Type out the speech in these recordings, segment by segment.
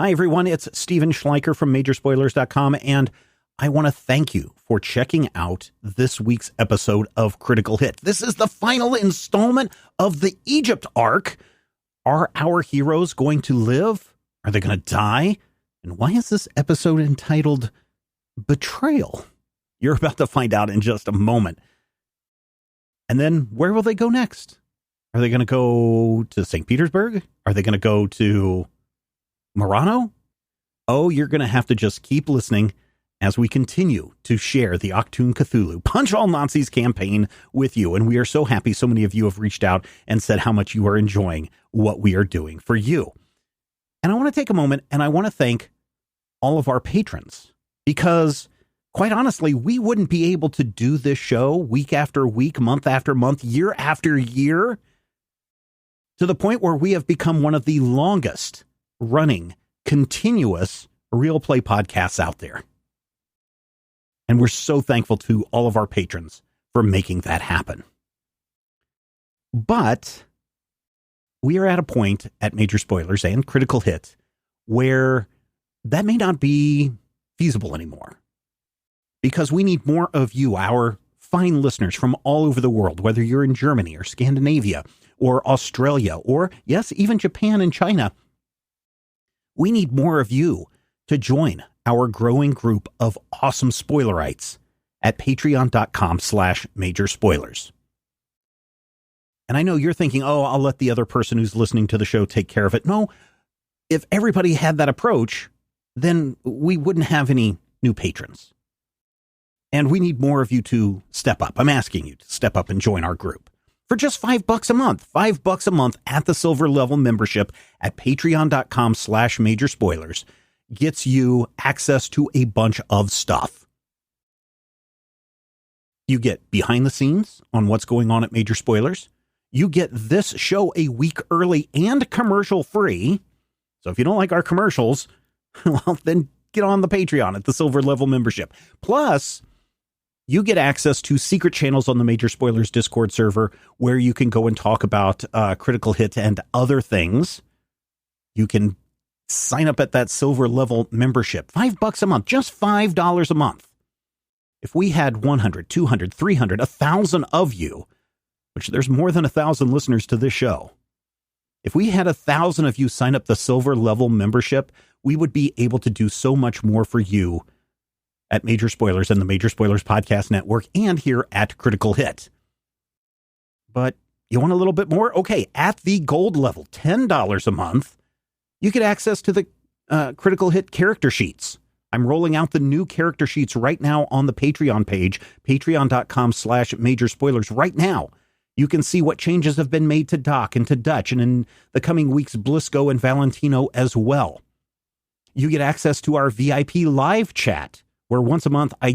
Hi, everyone. It's Steven Schleicher from Majorspoilers.com, and I want to thank you for checking out this week's episode of Critical Hit. This is the final installment of the Egypt arc. Are our heroes going to live? Are they going to die? And why is this episode entitled Betrayal? You're about to find out in just a moment. And then where will they go next? Are they going to go to St. Petersburg? Are they going to go to Murano? Oh, you're going to have to just keep listening as we continue to share the Achtung Cthulhu Punch All Nazis campaign with you. And we are so happy so many of you have reached out and said how much you are enjoying what we are doing for you. And I want to take a moment and I want to thank all of our patrons, because quite honestly, we wouldn't be able to do this show week after week, month after month, year after year, to the point where we have become one of the longest running continuous real play podcasts out there. And we're so thankful to all of our patrons for making that happen. But we are at a point at Major Spoilers and Critical Hit where that may not be feasible anymore, because we need more of you, our fine listeners from all over the world, whether you're in Germany or Scandinavia or Australia or, yes, even Japan and China. We need more of you to join our growing group of awesome spoilerites at patreon.com/majorspoilers. And I know you're thinking, oh, I'll let the other person who's listening to the show take care of it. No, if everybody had that approach, then we wouldn't have any new patrons. And we need more of you to step up. I'm asking you to step up and join our group for just $5 a month. $5 a month at the silver level membership at patreon.com/majorspoilers gets you access to a bunch of stuff. You get behind the scenes on what's going on at Major Spoilers. You get this show a week early and commercial free. So if you don't like our commercials, well, then get on the Patreon at the silver level membership. Plus, you get access to secret channels on the Major Spoilers Discord server where you can go and talk about Critical Hit and other things. You can sign up at that silver level membership. $5 a month, just $5 a month. If we had 100, 200, 300, 1,000 of you, which there's more than 1,000 listeners to this show, if we had 1,000 of you sign up the silver level membership, we would be able to do so much more for you at Major Spoilers and the Major Spoilers Podcast Network and here at Critical Hit. But you want a little bit more? Okay, at the gold level, $10 a month, you get access to the Critical Hit character sheets. I'm rolling out the new character sheets right now on the Patreon page, patreon.com/majorspoilers. Right now, you can see what changes have been made to Doc and to Dutch, and in the coming weeks, Blisco and Valentino as well. You get access to our VIP live chat, where once a month I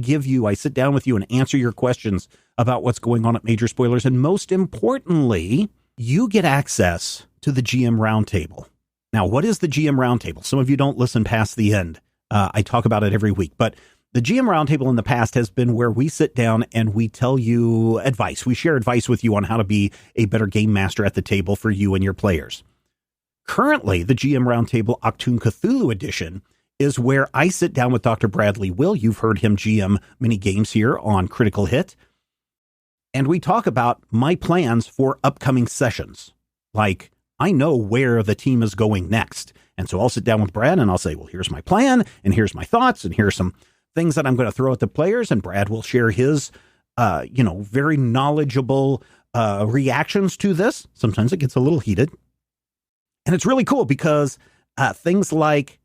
sit down with you and answer your questions about what's going on at Major Spoilers. And most importantly, you get access to the GM Roundtable. Now, what is the GM Roundtable? Some of you don't listen past the end. I talk about it every week, but the GM Roundtable in the past has been where we sit down and we tell you advice. We share advice with you on how to be a better game master at the table for you and your players. Currently, the GM Roundtable Achtung Cthulhu edition is where I sit down with Dr. Bradley Will. You've heard him GM many games here on Critical Hit. And we talk about my plans for upcoming sessions. Like, I know where the team is going next. And so I'll sit down with Brad and I'll say, well, here's my plan and here's my thoughts and here's some things that I'm going to throw at the players. And Brad will share his, very knowledgeable reactions to this. Sometimes it gets a little heated. And it's really cool because things like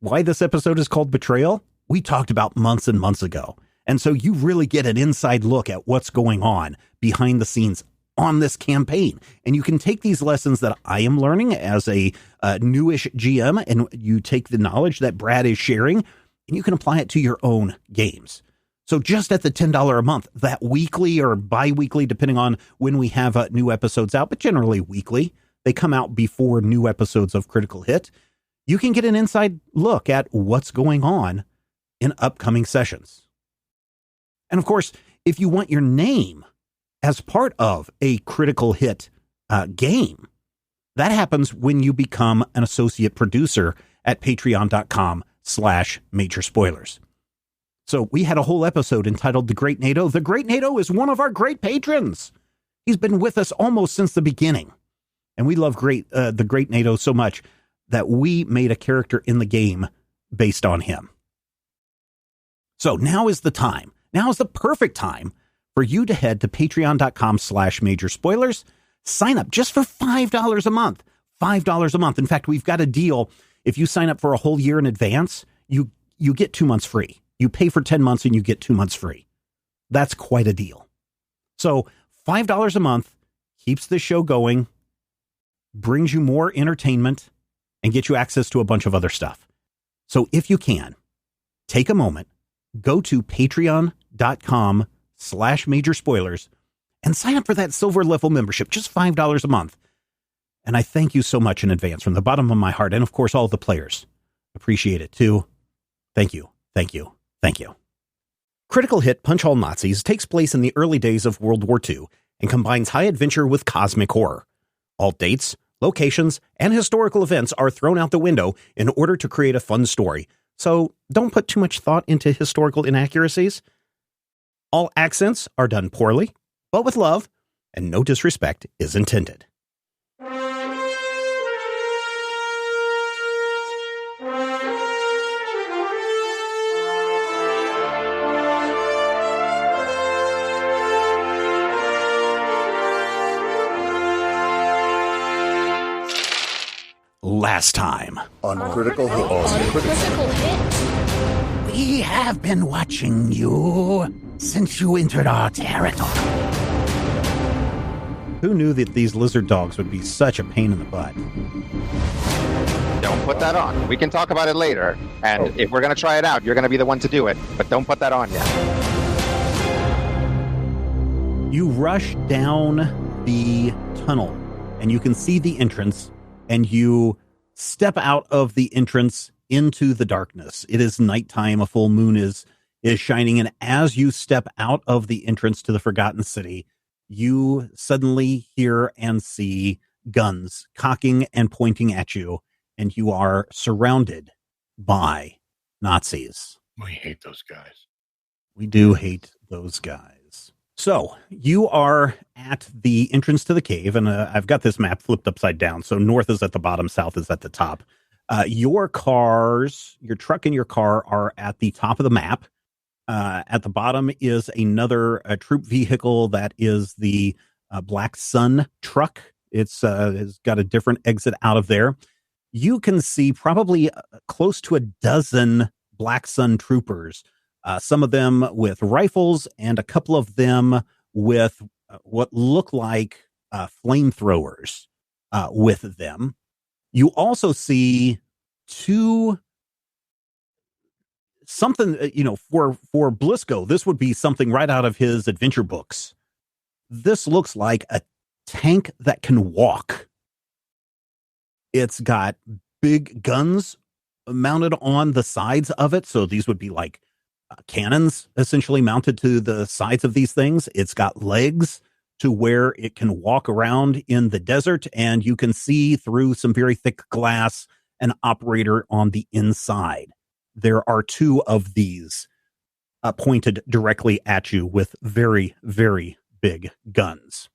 why this episode is called Betrayal, we talked about months and months ago. And so you really get an inside look at what's going on behind the scenes on this campaign. And you can take these lessons that I am learning as a newish GM, and you take the knowledge that Brad is sharing, and you can apply it to your own games. So just at the $10 a month, that weekly or bi-weekly, depending on when we have new episodes out, but generally weekly, they come out before new episodes of Critical Hit. You can get an inside look at what's going on in upcoming sessions. And of course, if you want your name as part of a Critical Hit game, that happens when you become an associate producer at patreon.com/major spoilers. So we had a whole episode entitled The Great NATO. The Great NATO is one of our great patrons. He's been with us almost since the beginning. And we love the Great NATO so much that we made a character in the game based on him. So now is the time. Now is the perfect time for you to head to patreon.com/major spoilers. Sign up just for $5 a month. $5 a month. In fact, we've got a deal. If you sign up for a whole year in advance, you get 2 months free. You pay for 10 months and you get 2 months free. That's quite a deal. So $5 a month keeps the show going, brings you more entertainment, and get you access to a bunch of other stuff. So if you can, take a moment, go to patreon.com/major spoilers and sign up for that silver level membership, just $5 a month. And I thank you so much in advance from the bottom of my heart. And of course, all the players appreciate it too. Thank you. Thank you. Thank you. Critical hit Punch All Nazis takes place in the early days of World War II and combines high adventure with cosmic horror. All dates, locations, and historical events are thrown out the window in order to create a fun story. So don't put too much thought into historical inaccuracies. All accents are done poorly, but with love, and no disrespect is intended. Last time on Critical Hit. We have been watching you since you entered our territory. Who knew that these lizard dogs would be such a pain in the butt? Don't put that on. We can talk about it later. And if we're going to try it out, you're going to be the one to do it. But don't put that on yet. You rush down the tunnel, and you can see the entrance, and you step out of the entrance into the darkness. It is nighttime. A full moon is shining. And as you step out of the entrance to the Forgotten City, you suddenly hear and see guns cocking and pointing at you. And you are surrounded by Nazis. We hate those guys. We do hate those guys. So you are at the entrance to the cave, and I've got this map flipped upside down. So north is at the bottom, south is at the top. Your truck and your car are at the top of the map. At the bottom is another troop vehicle that is the Black Sun truck. It's got a different exit out of there. You can see probably close to a dozen Black Sun troopers. Some of them with rifles and a couple of them with what look like flamethrowers with them. You also see something, for Blisco, this would be something right out of his adventure books. This looks like a tank that can walk. It's got big guns mounted on the sides of it. So these would be like cannons essentially mounted to the sides of these things. It's got legs to where it can walk around in the desert, and you can see through some very thick glass an operator on the inside. There are two of these pointed directly at you with very, very big guns.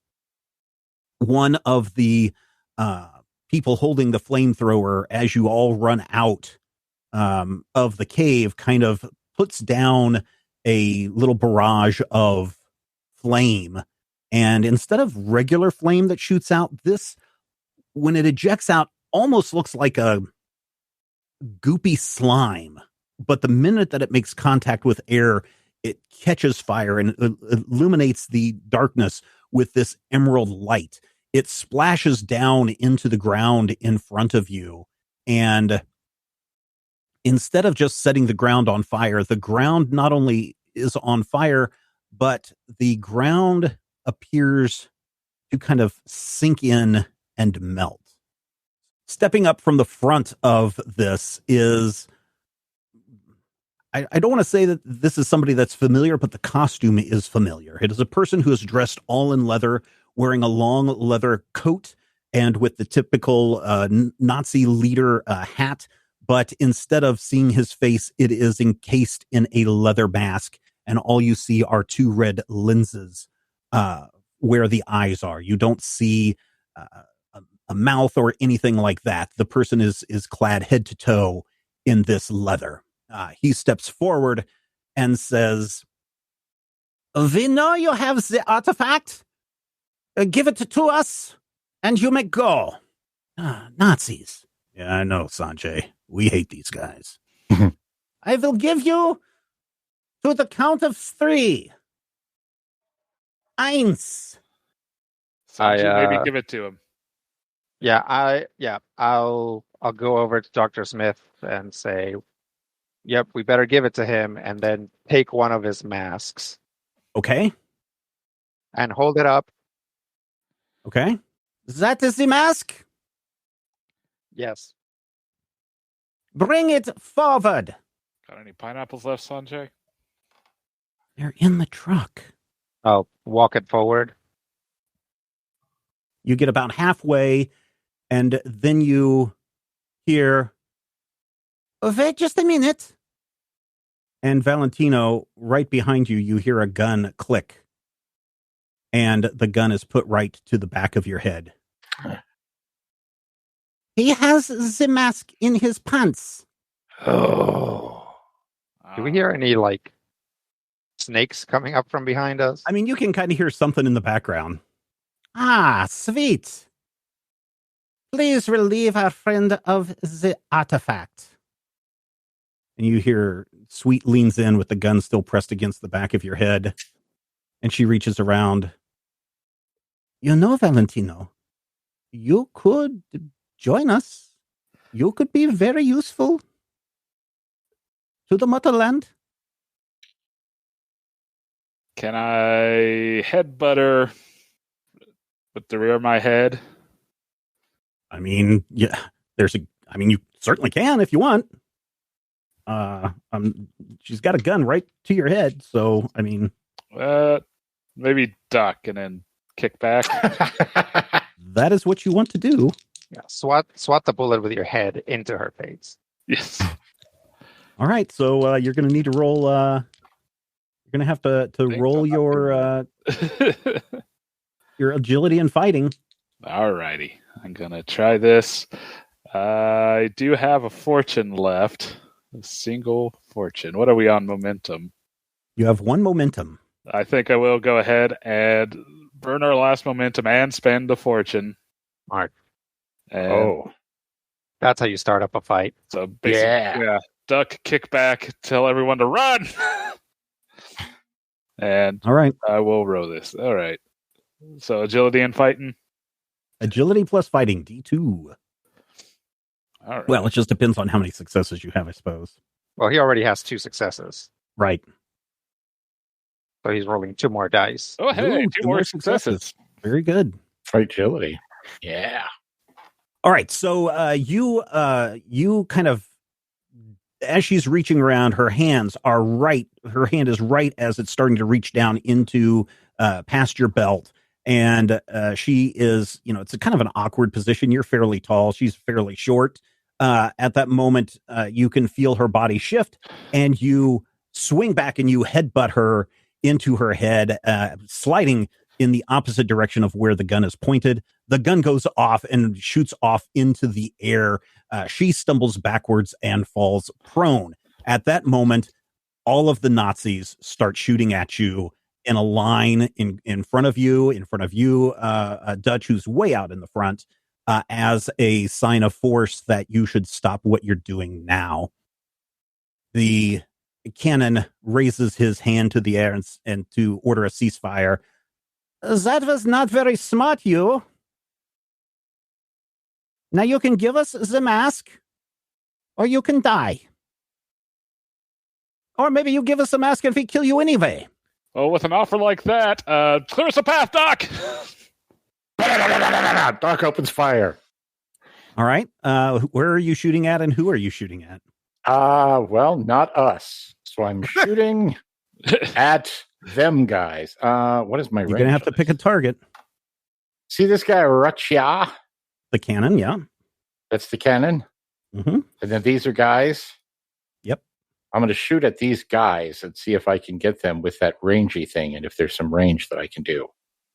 One of the people holding the flamethrower, as you all run out of the cave, kind of puts down a little barrage of flame. And instead of regular flame that shoots out, this, when it ejects out, almost looks like a goopy slime. But the minute that it makes contact with air, it catches fire and illuminates the darkness with this emerald light. It splashes down into the ground in front of you. And instead of just setting the ground on fire, the ground not only is on fire, but the ground appears to kind of sink in and melt. Stepping up from the front of this is, I don't want to say that this is somebody that's familiar, but the costume is familiar. It is a person who is dressed all in leather, wearing a long leather coat, and with the typical Nazi leader hat, but instead of seeing his face, it is encased in a leather mask, and all you see are two red lenses where the eyes are. You don't see a mouth or anything like that. The person is clad head to toe in this leather. He steps forward and says, "We know you have the artifact. Give it to us, and you may go." Nazis. Yeah, I know, Sanjay. We hate these guys. I will give you to the count of 3. Eins. Maybe give it to him. I'll go over to Dr. Smith and say, "Yep, we better give it to him," and then take one of his masks. Okay. And hold it up. Okay. That is the mask. Yes. Bring it forward. Got any pineapples left, Sanjay? They're in the truck. I'll walk it forward. You get about halfway, and then you hear, "Wait just a minute." And Valentino, right behind you, you hear a gun click. And the gun is put right to the back of your head. He has the mask in his pants. Oh. Do we hear any, snakes coming up from behind us? I mean, you can kind of hear something in the background. Ah, sweet. Please relieve our friend of the artifact. And you hear Sweet leans in with the gun still pressed against the back of your head. And she reaches around. You know, Valentino, you could join us. You could be very useful to the motherland. Can I headbutt her with the rear of my head? I mean, yeah, you certainly can if you want. She's got a gun right to your head, so I mean, maybe duck and then kick back. That is what you want to do. Yeah, swat the bullet with your head into her face. Yes. All right, so you're going to need to roll. You're going to have to roll your agility and fighting. All righty, I'm going to try this. I do have a fortune left. A single fortune. What are we on momentum? You have 1 momentum. I think I will go ahead and burn our last momentum and spend the fortune. Mark. And That's how you start up a fight. So basically, duck, kick back, tell everyone to run. And all right, I will row this. All right. So agility and fighting. Agility plus fighting, D2. All right. Well, it just depends on how many successes you have, I suppose. Well, he already has 2 successes. Right. So he's rolling 2 more dice. Oh, hey, 2 more successes. Very good. Agility. Yeah. All right. So you kind of, as she's reaching around, her hand is right as it's starting to reach down into past your belt. And she is, it's a kind of an awkward position. You're fairly tall. She's fairly short. At that moment, you can feel her body shift, and you swing back and you headbutt her into her head, sliding in the opposite direction of where the gun is pointed. The gun goes off and shoots off into the air. She stumbles backwards and falls prone. At that moment, all of the Nazis start shooting at you in a line in front of you, Dutch, who's way out in the front, as a sign of force that you should stop what you're doing now. The cannon raises his hand to the air and to order a ceasefire. That was not very smart, you. Now you can give us the mask, or you can die. Or maybe you give us the mask and we kill you anyway. Well, with an offer like that, clear us a path, Doc! Doc opens fire. All right. Where are you shooting at, and who are you shooting at? Well, not us. So I'm shooting at them guys. What is my range? You're going to have to pick a target. See this guy, Rachia? The cannon, yeah. That's the cannon. Mm-hmm. And then these are guys. Yep. I'm going to shoot at these guys and see if I can get them with that rangey thing, and if there's some range that I can do.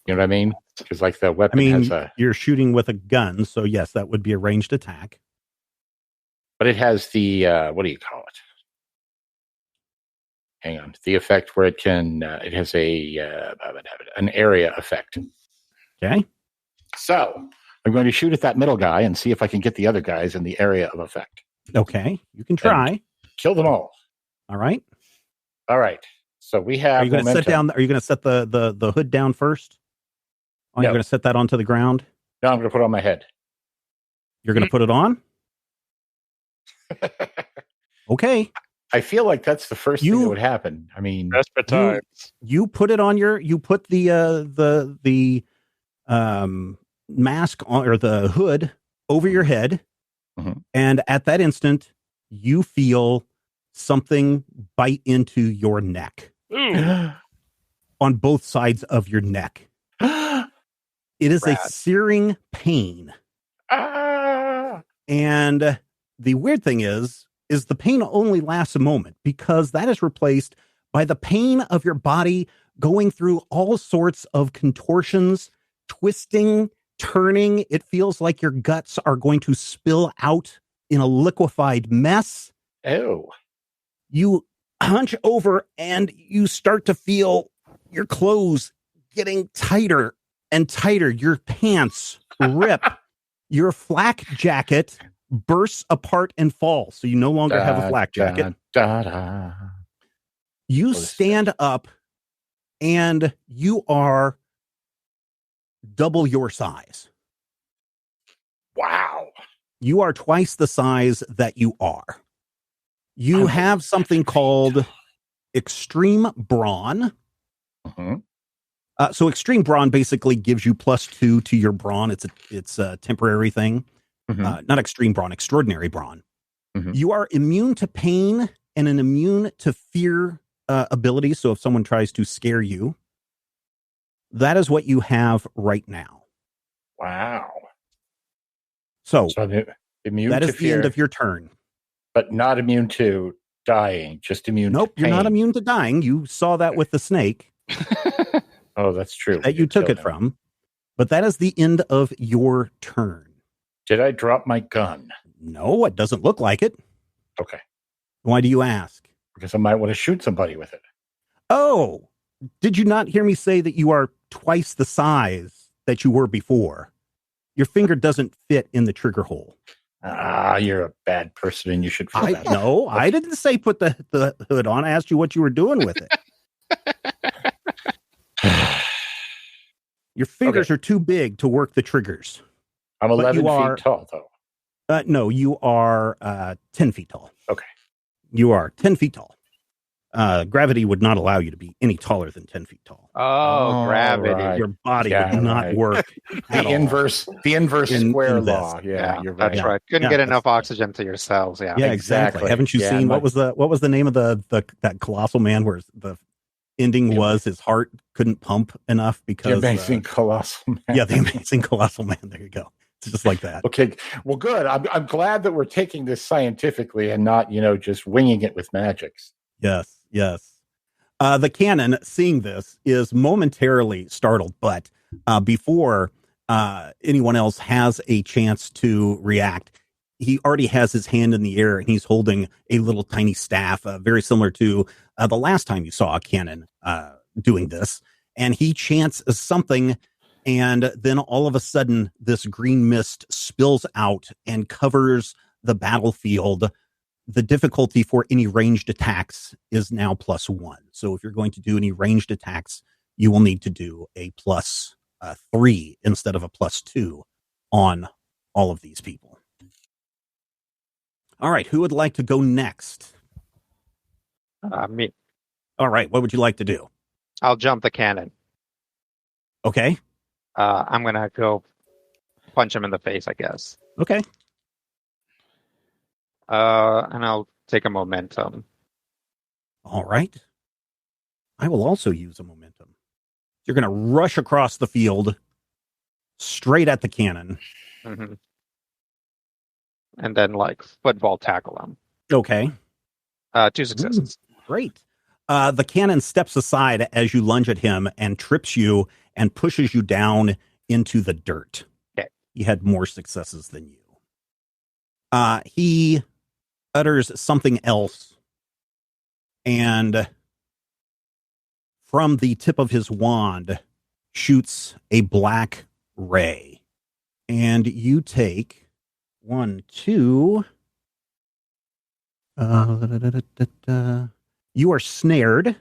You know what I mean? Because like the weapon has a... You're shooting with a gun, so yes, that would be a ranged attack. But it has the, what do you call it? Hang on. The effect where it can, it has an area effect. Okay. So I'm going to shoot at that middle guy and see if I can get the other guys in the area of effect. Okay. You can try. And kill them all. All right. All right. So we have. Are you going to set down? Are you going to set the hood down first? Or are you going to set that onto the ground? No, I'm going to put it on my head. You're going to put it on? Okay. I feel like that's the first thing that would happen. I mean, desperate times. You put it on you put the mask on, or the hood over your head. Mm-hmm. And at that instant, you feel something bite into your neck. On both sides of your neck. It is a searing pain. And the weird thing is the pain only lasts a moment, because that is replaced by the pain of your body going through all sorts of contortions, twisting, turning. It feels like your guts are going to spill out in a liquefied mess. Oh. You hunch over and you start to feel your clothes getting tighter and tighter. Your pants rip. Your flak jacket bursts apart and falls, so you no longer have a flak jacket. You stand up and you are double your size. Wow. You are twice the size that you are. You have something called extreme brawn. Mm-hmm. So extreme brawn basically gives you +2 to your brawn. It's a temporary thing. Mm-hmm. Not extreme brawn, extraordinary brawn. Mm-hmm. You are immune to pain and an immune to fear ability. So if someone tries to scare you, that is what you have right now. Wow. So immune that to is fear, the end of your turn. But not immune to dying, just immune to pain. Nope, you're not immune to dying. You saw that with the snake. Oh, that's true. That you took it from. But that is the end of your turn. Did I drop my gun? No, it doesn't look like it. Okay. Why do you ask? Because I might want to shoot somebody with it. Oh, did you not hear me say that you are twice the size that you were before? Your finger doesn't fit in the trigger hole. Ah, you're a bad person and you should feel that. No, I didn't say put the hood on. I asked you what you were doing with it. Your fingers are too big to work the triggers. I'm 11 feet tall, though. No, you are 10 feet tall. Okay. You are 10 feet tall. Gravity would not allow you to be any taller than 10 feet tall. Oh, gravity. Right. Your body would not work. The inverse square law. Yeah, you're right. That's right. Couldn't get enough oxygen to your cells. Yeah, exactly. Haven't you seen what was the name of that colossal man where the ending was his heart couldn't pump enough because the amazing colossal man. Yeah, the amazing colossal man. There you go. It's just like that. Okay. Well, good. I'm glad that we're taking this scientifically and not, just winging it with magics. Yes. The cannon, seeing this, is momentarily startled, but before anyone else has a chance to react, he already has his hand in the air and he's holding a little tiny staff, very similar to the last time you saw a cannon doing this. And he chants something, and then all of a sudden, this green mist spills out and covers the battlefield. The difficulty for any ranged attacks is now +1. So if you're going to do any ranged attacks, you will need to do a +3 instead of a +2 on all of these people. All right, who would like to go next? Me. All right, what would you like to do? I'll jump the cannon. Okay. I'm going to go punch him in the face, I guess. Okay. And I'll take a momentum. All right. I will also use a momentum. You're going to rush across the field straight at the cannon. Mm-hmm. and then like football tackle him. Okay. 2 successes. Great. The cannon steps aside as you lunge at him and trips you and pushes you down into the dirt. Okay. He had more successes than you. He utters something else, and from the tip of his wand shoots a black ray. And you take 1, 2. You are snared,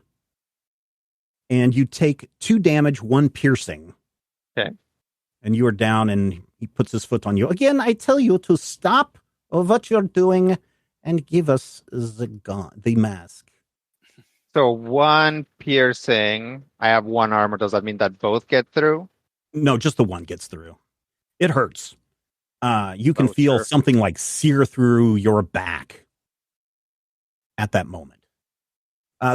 and you take 2 damage, 1 piercing. Okay. And you are down, and he puts his foot on you. Again, I tell you to stop what you're doing and give us the mask. So 1 piercing. I have 1 armor. Does that mean that both get through? No, just the 1 gets through. It hurts. You can feel something like sear through your back at that moment.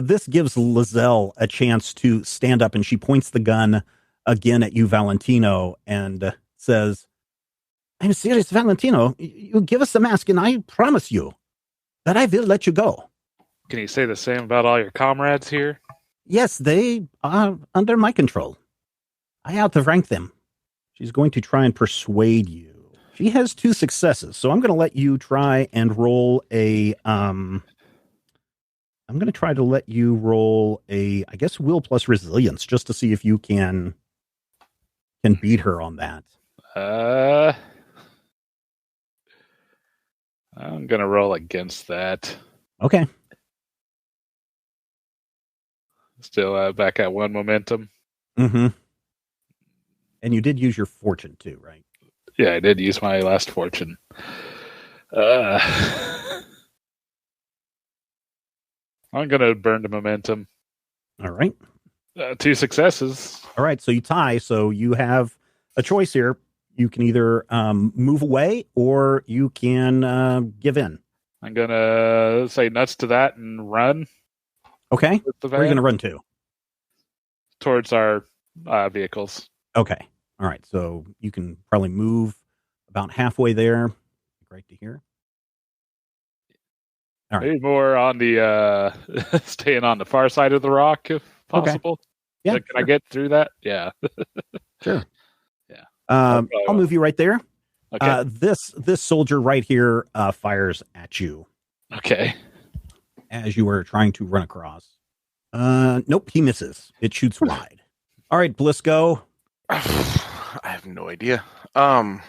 This gives Lizelle a chance to stand up, and she points the gun again at you, Valentino, and says, I'm serious, Valentino. You give us the mask, and I promise you that I will let you go. Can you say the same about all your comrades here? Yes, they are under my control. I outrank them. She's going to try and persuade you. She has 2 successes, so I'm going to let you try and roll a... I'm going to try to let you roll a, I guess, will plus resilience, just to see if you can beat her on that. I'm going to roll against that. Okay. Still back at 1 momentum. Mm-hmm. And you did use your fortune too, right? Yeah, I did use my last fortune. I'm going to burn the momentum. All right. 2 successes. All right, so you tie, so you have a choice here. You can either move away or you can give in. I'm going to say nuts to that and run. Okay. Where are you going to run to? Towards our vehicles. Okay. All right, so you can probably move about halfway there. Great to hear. All right. Maybe more on the staying on the far side of the rock if possible. Okay. Yeah. Can I get through that? Yeah. Sure. Yeah. I'll move you right there. Okay. This soldier right here fires at you. Okay. As you were trying to run across. Nope, he misses. It shoots wide. All right, Blisco. I have no idea. I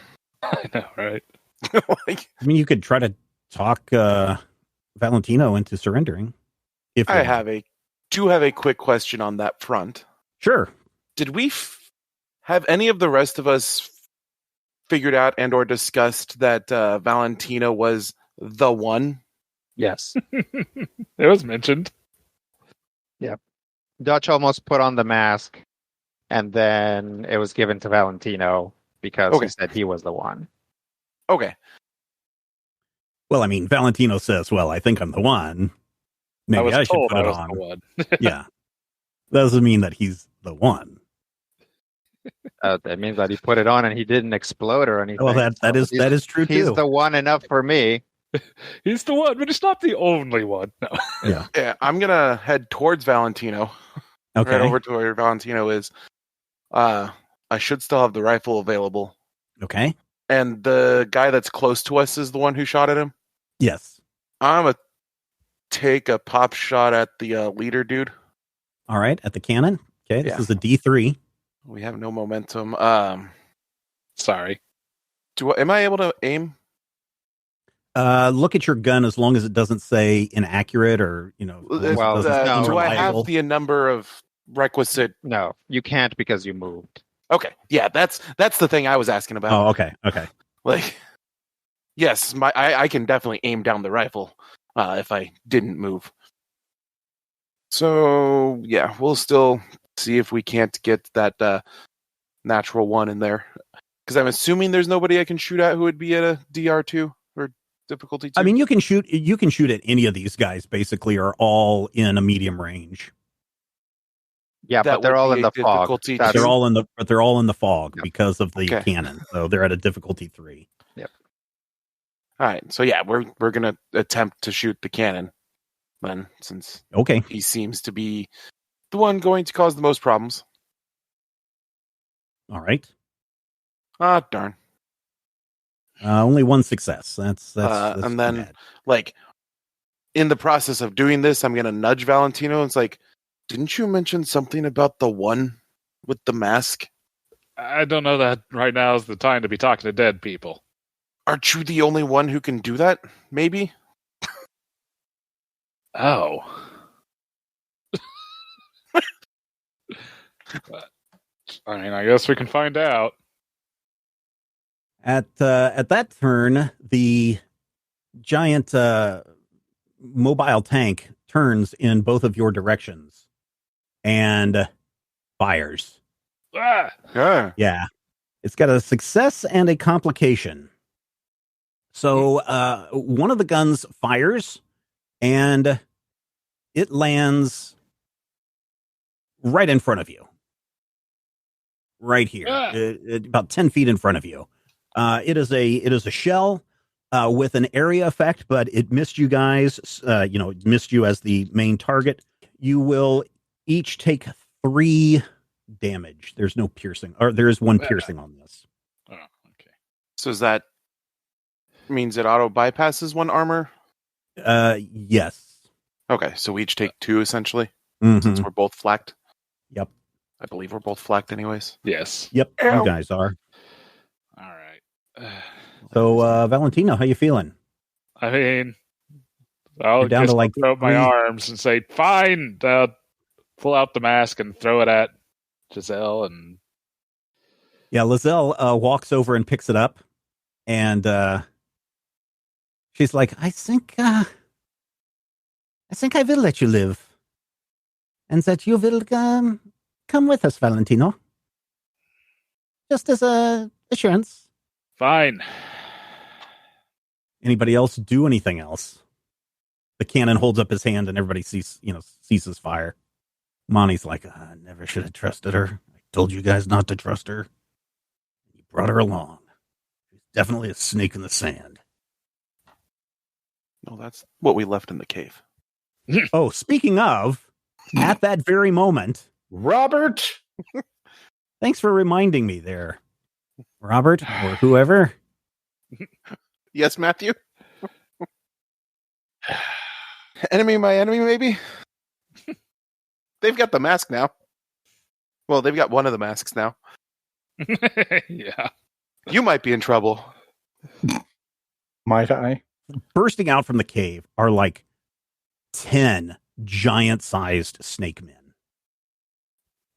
know, right? Like, I mean, you could try to talk Valentino into surrendering. If I do have a quick question on that front. Sure. Did we have any of the rest of us figured out and or discussed that Valentino was the one? Yes. It was mentioned. Yep. Dutch almost put on the mask, and then it was given to Valentino because he said he was the one. Okay. Well, I mean, Valentino says, well, I think I'm the one. Maybe I should put it on. The one. Yeah. Doesn't mean that he's the one. That means that he put it on and he didn't explode or anything. Well, that is true too. He's the one enough for me. He's the one, but he's not the only one. No. Yeah. Yeah, I'm gonna head towards Valentino. Okay. Right over to where Valentino is. I should still have the rifle available. Okay. And the guy that's close to us is the one who shot at him? Yes. I'm gonna take a pop shot at the leader dude. All right. At the cannon. Okay. This Yeah. is a D3. We have no momentum. Sorry. Am I able to aim? Look at your gun as long as it doesn't say inaccurate or, Well, doesn't do I have reliable. the number of requisite? No, you can't because you moved. Okay, yeah, that's the thing I was asking about. Oh, okay. Okay. Like, yes, I can definitely aim down the rifle if I didn't move. So yeah, we'll still see if we can't get that natural one in there, because I'm assuming there's nobody I can shoot at who would be at a DR2 or difficulty 2. I mean, you can shoot at any of these guys. Basically, are all in a medium range. Yeah, That but they're would all be in a the fog. difficulty That's- They're all in the fog Yep. because of the Okay. cannon. So they're at a difficulty 3. Yep. All right. So yeah, we're gonna attempt to shoot the cannon then, since Okay. he seems to be the one going to cause the most problems. All right. Ah, darn. Only one success. That's and too then, bad. like, in the process of doing this, I'm gonna nudge Valentino. It's like, didn't you mention something about the one with the mask? I don't know that right now is the time to be talking to dead people. Aren't you the only one who can do that? Maybe? Oh. I mean, I guess we can find out. At that turn, the giant mobile tank turns in both of your directions and fires. Ah! Yeah. It's got a success and a complication. So one of the guns fires and it lands right in front of you. Right here, about 10 feet in front of you. It is a shell with an area effect, but it missed you guys. It missed you as the main target. You will each take 3 damage. There's no piercing, or there is 1 piercing on this. Oh, okay. So is that means it auto bypasses 1 armor? Yes. Okay, so we each take 2 essentially, Mhm. since we're both flacked. Yep. I believe we're both flacked anyways. Yes. Yep. Ow. You guys are. All right. So, Valentino, how you feeling? I mean, I'll You're down to, just like, throw up my 3. arms and say, fine, pull out the mask and throw it at Giselle. And Yeah, Lizelle walks over and picks it up, and she's like, I think I will let you live, and that you will come with us, Valentino, just as a assurance. fine. Anybody else do anything else? The cannon holds up his hand, and everybody ceases fire. Monty's like, I never should have trusted her. I told you guys not to trust her. You brought her along. She's definitely a snake in the sand. No, that's what we left in the cave. Oh, speaking of, at that very moment, Robert. thanks for reminding me there, Robert, or whoever. Yes, Matthew? Enemy, my enemy, maybe? They've got the mask now. Well, they've got one of the masks now. Yeah. You might be in trouble. Might I? Bursting out from the cave are like 10 giant-sized snake men.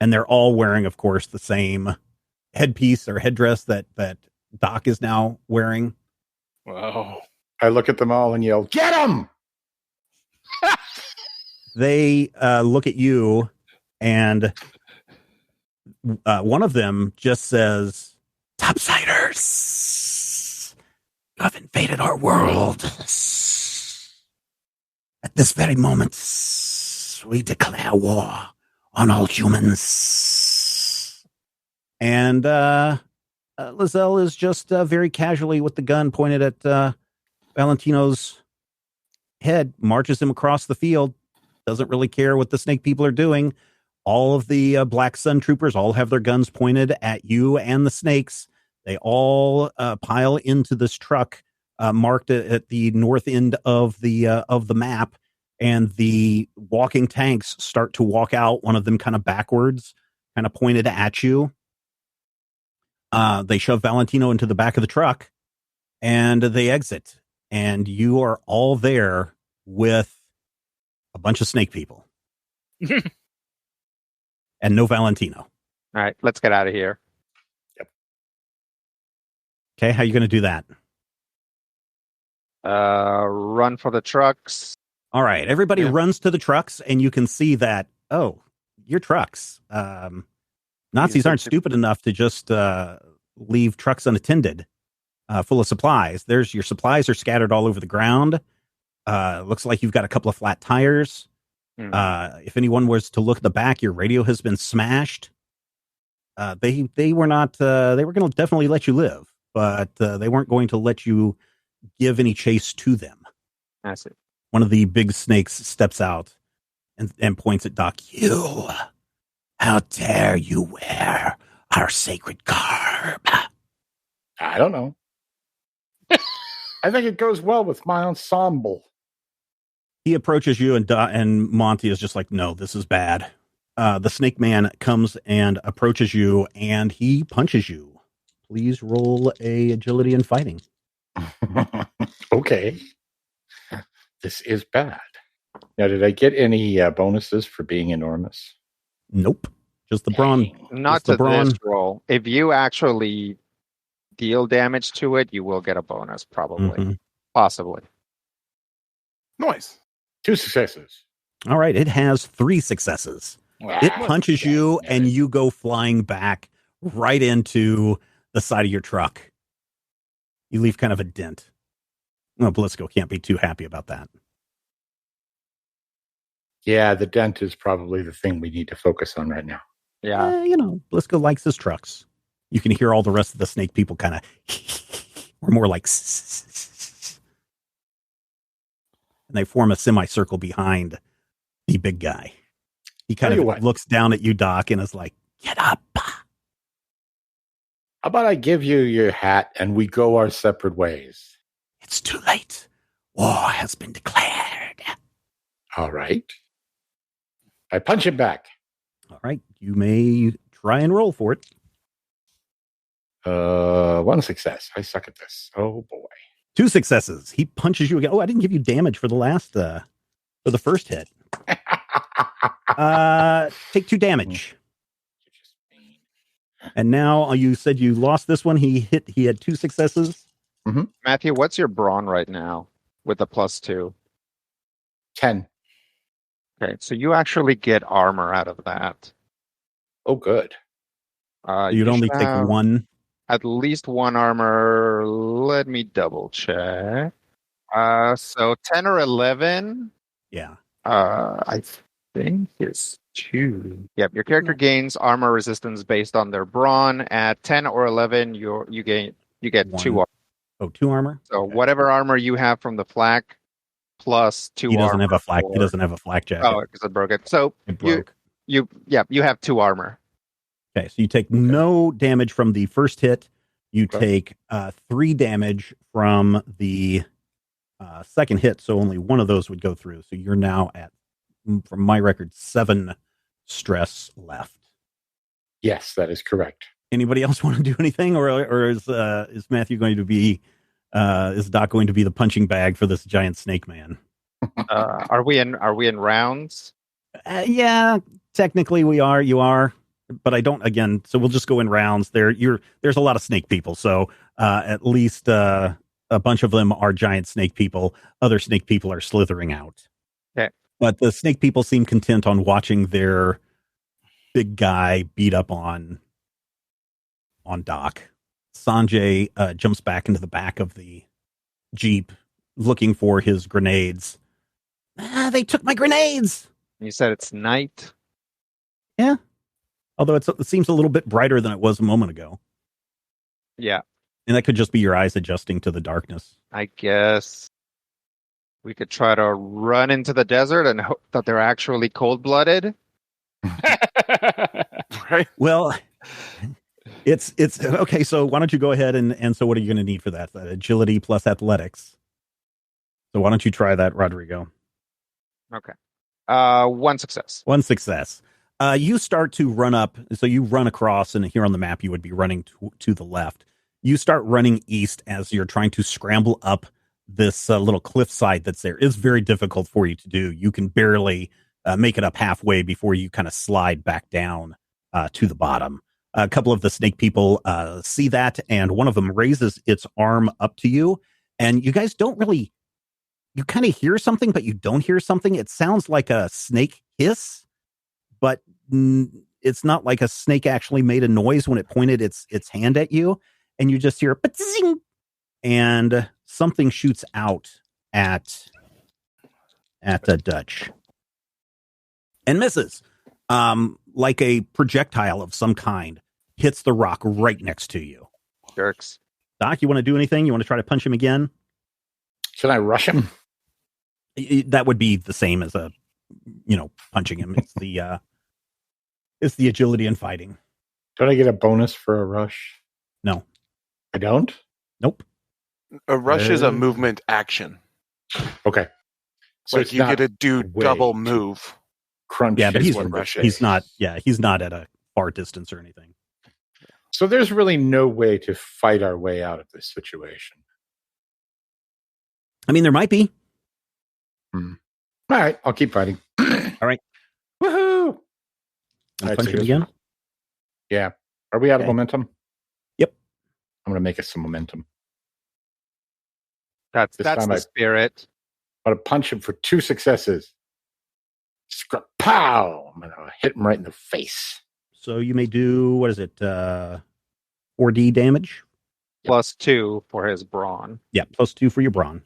And they're all wearing, of course, the same headpiece or headdress that Doc is now wearing. Wow. I look at them all and yell, "Get him!" They look at you, and one of them just says, "Topsiders, you have invaded our world. At this very moment, we declare war on all humans." And Lizelle is just very casually with the gun pointed at Valentino's head, marches him across the field, doesn't really care what the snake people are doing. All of the Black Sun troopers all have their guns pointed at you and the snakes. They all pile into this truck marked at the north end of the map, and the walking tanks start to walk out, one of them kind of backwards, kind of pointed at you. They shove Valentino into the back of the truck, and they exit. And you are all there with a bunch of snake people. And no Valentino. All right, let's get out of here. Okay, how are you going to do that? Run for the trucks. All right, everybody Yeah. runs to the trucks, and you can see that, oh, your trucks. Nazis aren't stupid enough to just leave trucks unattended, full of supplies. Your supplies are scattered all over the ground. Looks like you've got a couple of flat tires. If anyone was to look at the back, your radio has been smashed. They were not. They were going to definitely let you live, but they weren't going to let you give any chase to them. I see. One of the big snakes steps out and points at Doc. You, how dare you wear our sacred garb? I don't know. I think it goes well with my ensemble. He approaches you, and Monty is just like, no, this is bad. The snake man comes and approaches you, and he punches you. Please roll a agility and fighting. Okay. This is bad. Now, did I get any bonuses for being enormous? Nope. Just the brawn. Not to this roll. If you actually deal damage to it, you will get a bonus, probably. Mm-hmm. Possibly. Nice. 2 successes. All right. It has 3 successes. Wow. It punches you, and you go flying back right into the side of your truck. You leave kind of a dent. Well, Blisco can't be too happy about that. Yeah, the dent is probably the thing we need to focus on right now. Yeah. Blisco likes his trucks. You can hear all the rest of the snake people kind of, or more like, and they form a semicircle behind the big guy. He kind of looks down at you, Doc, and is like, get up. How about I give you your hat and we go our separate ways? It's too late. War has been declared. All right. I punch him back. All right. You may try and roll for it. 1 success. I suck at this. Oh, boy. 2 successes. He punches you again. Oh, I didn't give you damage for the first hit. Take 2 damage. And now you said you lost this one. He had 2 successes. Mm-hmm. Matthew, what's your brawn right now with the +2? 10. Okay, so you actually get armor out of that. Oh, good. You'd only take 1. At least 1 armor. Let me double check. So 10 or 11. Yeah. I think it's 2. Yep, your character gains armor resistance based on their brawn. At 10 or 11, you get 2 armor. Oh, 2 armor. So whatever armor you have from the flak plus 2 armor. He doesn't have a flak. He doesn't have a flak jacket. Oh, because it broke it. So it broke. You have 2 armor. Okay, so you take no damage from the first hit. You take 3 damage from the second hit, so only one of those would go through. So you're now at, from my record, 7 stress left. Yes, that is correct. Anybody else want to do anything, or is Matthew going to be? Is Doc going to be the punching bag for this giant snake man? Are we in rounds? Yeah, technically we are. You are. But I don't, again, so we'll just go in rounds. There's a lot of snake people, so at least a bunch of them are giant snake people. Other snake people are slithering out. Okay. But the snake people seem content on watching their big guy beat up on Doc. Sanjay jumps back into the back of the Jeep looking for his grenades. They took my grenades! You said it's night? Yeah. Although it seems a little bit brighter than it was a moment ago. Yeah. And that could just be your eyes adjusting to the darkness. I guess we could try to run into the desert and hope that they're actually cold-blooded. Right? Well, it's okay. So why don't you go ahead and so what are you going to need for that? Agility plus athletics. So why don't you try that, Rodrigo? Okay. 1 success. 1 success. You start to run up. So you run across, and here on the map, you would be running to the left. You start running east as you're trying to scramble up this little cliffside that's there. It's very difficult for you to do. You can barely make it up halfway before you kind of slide back down to the bottom. A couple of the snake people see that, and one of them raises its arm up to you, and you guys don't really, you kind of hear something, but you don't hear something. It sounds like a snake hiss, but it's not like a snake actually made a noise when it pointed its hand at you, and you just hear a and something shoots out at the Dutch and misses, like a projectile of some kind hits the rock right next to you. Jerks. Doc, you want to do anything? You want to try to punch him again? Can I rush him? That would be the same as punching him. It's the agility and fighting. Don't I get a bonus for a rush? No. I don't? Nope. A rush is a movement action. Okay. So Like you get to do double move. Crunch. Yeah, but he's not at a far distance or anything. So there's really no way to fight our way out of this situation. I mean, there might be. All right, I'll keep fighting. All right. Woohoo! Punch him again? Yeah. Are we out of momentum? Yep. I'm going to make us some momentum. That's the spirit. I'm going to punch him for 2 successes. Pow! I'm going to hit him right in the face. So you may do, what is it, 4D damage? Plus 2 for his brawn. Yeah, plus 2 for your brawn.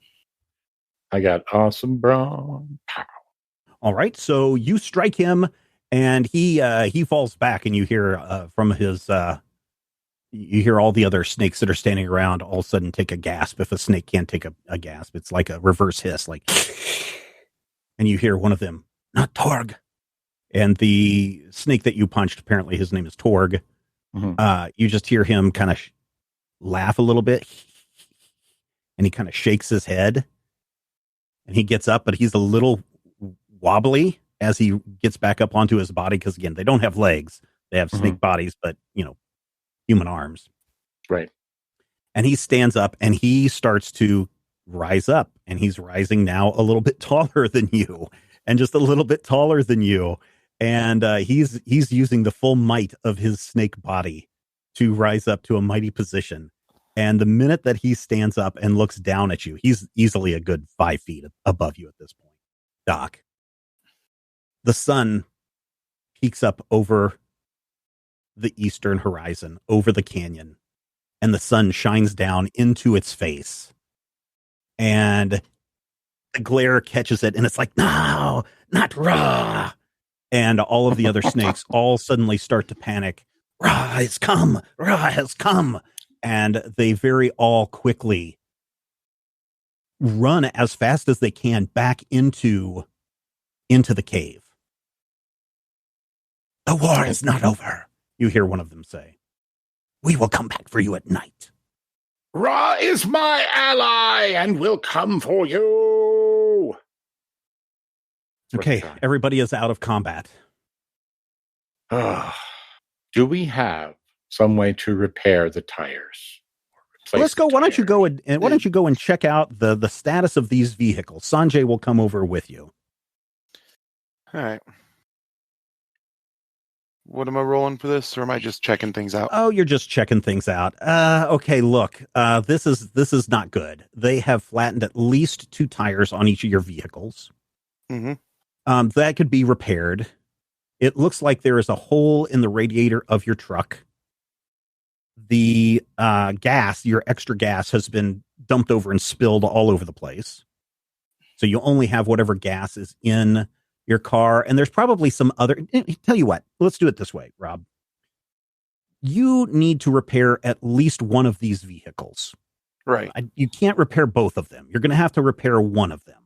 I got awesome brawn. Pow. All right, so you strike him, and he falls back, and you hear from his... you hear all the other snakes that are standing around all of a sudden take a gasp. If a snake can't take a gasp, it's like a reverse hiss, like, and you hear one of them, not Torg. And the snake that you punched, apparently his name is Torg. Mm-hmm. You just hear him kind of laugh a little bit, and he kind of shakes his head, and he gets up, but he's a little wobbly as he gets back up onto his body. Cause again, they don't have legs. They have snake bodies, but human arms. Right. And he stands up and he starts to rise up, and he's rising now a little bit taller than you and just a little bit taller than you. And he's using the full might of his snake body to rise up to a mighty position. And the minute that he stands up and looks down at you, he's easily a good 5 feet above you at this point. Doc. The sun peeks up over the eastern horizon, over the canyon, and the sun shines down into its face, and the glare catches it, and it's like, no, not Ra. And all of the other snakes all suddenly start to panic. Ra has come, Ra has come. And they very all quickly run as fast as they can back into the cave. The war is not over, you hear one of them say. We will come back for you at night. Ra is my ally and will come for you. Okay, everybody is out of combat. Do we have some way to repair the tires? Let's go. Why don't you go and check out the status of these vehicles? Sanjay will come over with you. All right. What am I rolling for this, or am I just checking things out? Oh, you're just checking things out. Okay, look, this is not good. They have flattened at least 2 tires on each of your vehicles. Mm-hmm. That could be repaired. It looks like there is a hole in the radiator of your truck. The gas, your extra gas, has been dumped over and spilled all over the place. So you only have whatever gas is in your car, and there's probably some other. Tell you what, let's do it this way, Rob. You need to repair at least one of these vehicles. Right. You can't repair both of them. You're going to have to repair one of them.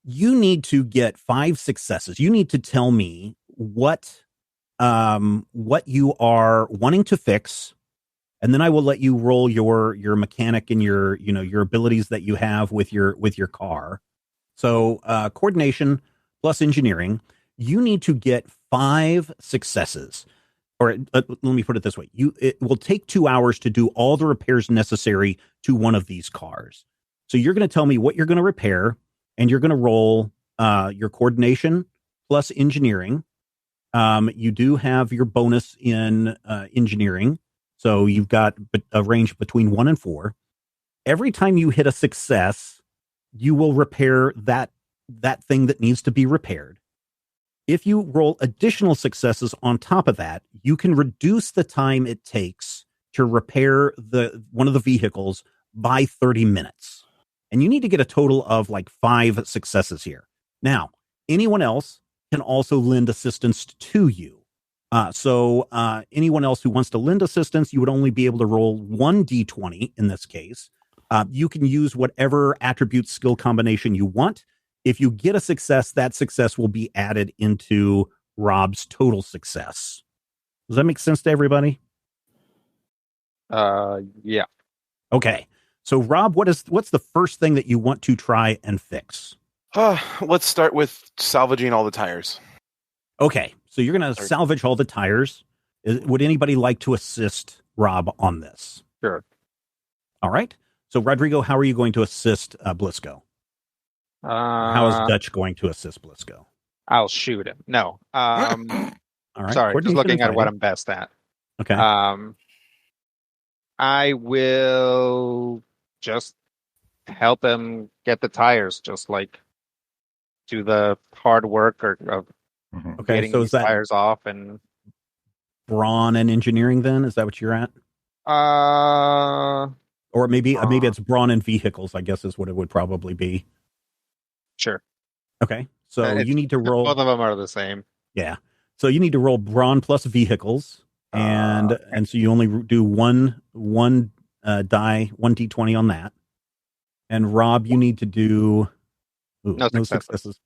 You need to get 5 successes. You need to tell me what you are wanting to fix, and then I will let you roll your mechanic and your abilities that you have with your car. So coordination plus engineering, you need to get 5 successes. Or let me put it this way. It will take 2 hours to do all the repairs necessary to one of these cars. So you're going to tell me what you're going to repair, and you're going to roll your coordination plus engineering. You do have your bonus in engineering. So you've got a range between 1 and 4. Every time you hit a success, you will repair that thing that needs to be repaired. If you roll additional successes on top of that, you can reduce the time it takes to repair one of the vehicles by 30 minutes. And you need to get a total of like 5 successes here. Now, anyone else can also lend assistance to you. So anyone else who wants to lend assistance, you would only be able to roll 1 d20 in this case. You can use whatever attribute skill combination you want. If you get a success, that success will be added into Rob's total success. Does that make sense to everybody? Yeah. Okay. So Rob, what's the first thing that you want to try and fix? Let's start with salvaging all the tires. Okay. So you're going to salvage all the tires. Would anybody like to assist Rob on this? Sure. All right. So Rodrigo, how are you going to assist Blisco? How is Dutch going to assist Blisco? I'll shoot him. No. All right. Sorry, just looking at what I'm best at. Okay. I will just help him get the tires, just like do the hard work of getting these tires off. And brawn and engineering, then? Is that what you're at? Or maybe it's brawn and vehicles, I guess is what it would probably be. Sure. Okay. So you need to roll. Both of them are the same. Yeah. So you need to roll brawn plus vehicles. And so you only do one die, 1d20 on that. And Rob, you need to do no successes.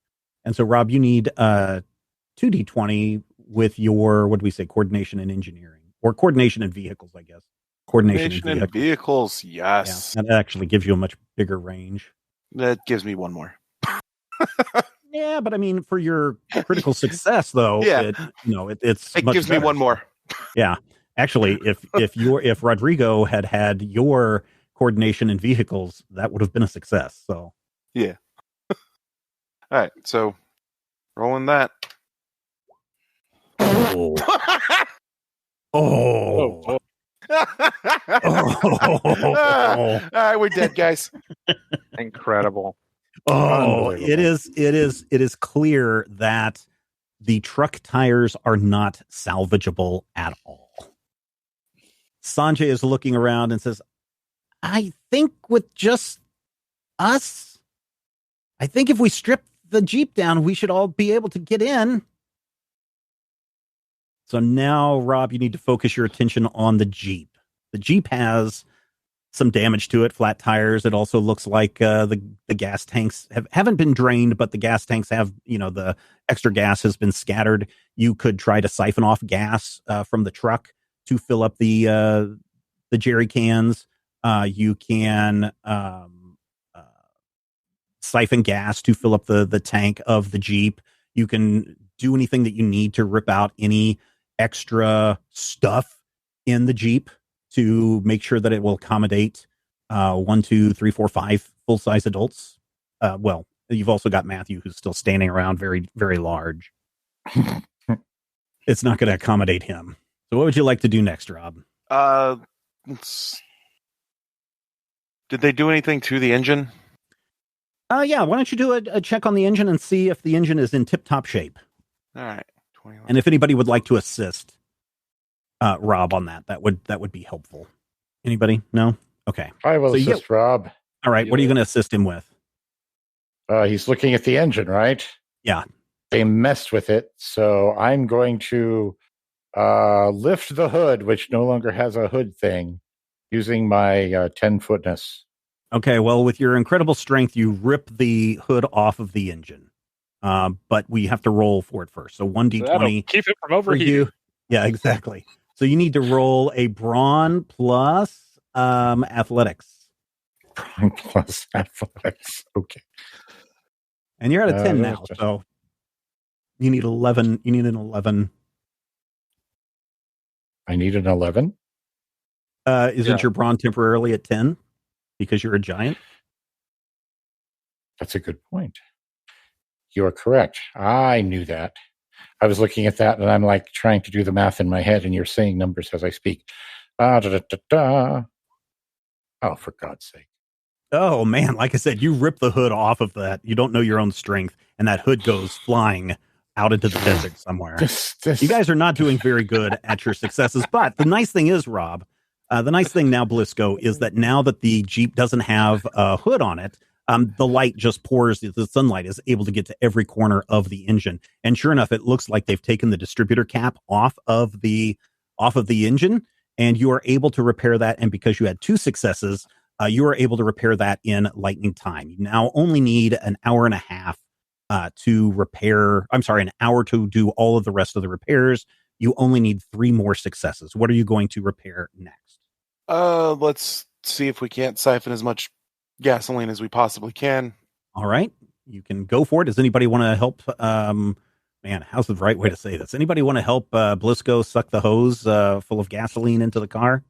And so Rob, you need 2d20 with your, what do we say, coordination and engineering, or coordination and vehicles, I guess. Coordination and vehicles, yes. Yeah, that actually gives you a much bigger range. That gives me one more. Yeah, but I mean, for your critical success, though, it gives me one more. Yeah, actually, if Rodrigo had your coordination and vehicles, that would have been a success. So yeah. All right, so rolling that. Oh. Oh. All right, we're dead, guys. Incredible. Oh, it is clear that the truck tires are not salvageable at all. Sanjay is looking around and says, I think with just us, I think if we strip the Jeep down, we should all be able to get in. So now, Rob, you need to focus your attention on the Jeep. The Jeep has some damage to it, flat tires. It also looks like the gas tanks haven't been drained, but the gas tanks have, the extra gas has been scattered. You could try to siphon off gas from the truck to fill up the jerry cans. You can siphon gas to fill up the tank of the Jeep. You can do anything that you need to rip out any extra stuff in the Jeep to make sure that it will accommodate 1, 2, 3, 4, 5 full-size adults. Well, you've also got Matthew, who's still standing around very, very large. It's not going to accommodate him. So what would you like to do next, Rob? Did they do anything to the engine? Yeah, why don't you do a check on the engine and see if the engine is in tip-top shape. All right. 21. And if anybody would like to assist Rob on that would be helpful. Anybody? No? Okay. I will assist Rob. All right. What are you going to assist him with? He's looking at the engine, right? Yeah. They messed with it, so I'm going to lift the hood, which no longer has a hood thing, using my 10-footness. Okay. Well, with your incredible strength, you rip the hood off of the engine. But we have to roll for it first. So 1d20. Keep it from overheating. Yeah, exactly. So you need to roll a brawn plus athletics. Brawn plus athletics. Okay. And you're at a 10 now, so you need 11. You need an 11. I need an 11? Isn't your brawn temporarily at 10 because you're a giant? That's a good point. You are correct. I knew that. I was looking at that and I'm like trying to do the math in my head and you're saying numbers as I speak. Oh, for God's sake. Oh, man. Like I said, you rip the hood off of that. You don't know your own strength. And that hood goes flying out into the desert somewhere. You guys are not doing very good at your successes. But the nice thing is, Rob, the nice thing now, Blisco, is that now that the Jeep doesn't have a hood on it, the light just pours. The sunlight is able to get to every corner of the engine, and sure enough, it looks like they've taken the distributor cap off of the engine, and you are able to repair that. And because you had 2 successes, you are able to repair that in lightning time. You now only need an hour and a half to repair. I'm sorry, an hour to do all of the rest of the repairs. You only need 3 more successes. What are you going to repair next? Let's see if we can't siphon as much gasoline as we possibly can. All right, you can go for it. Does anybody want to help? Man, how's the right way to say this? Anybody want to help Blisco suck the hose full of gasoline into the car?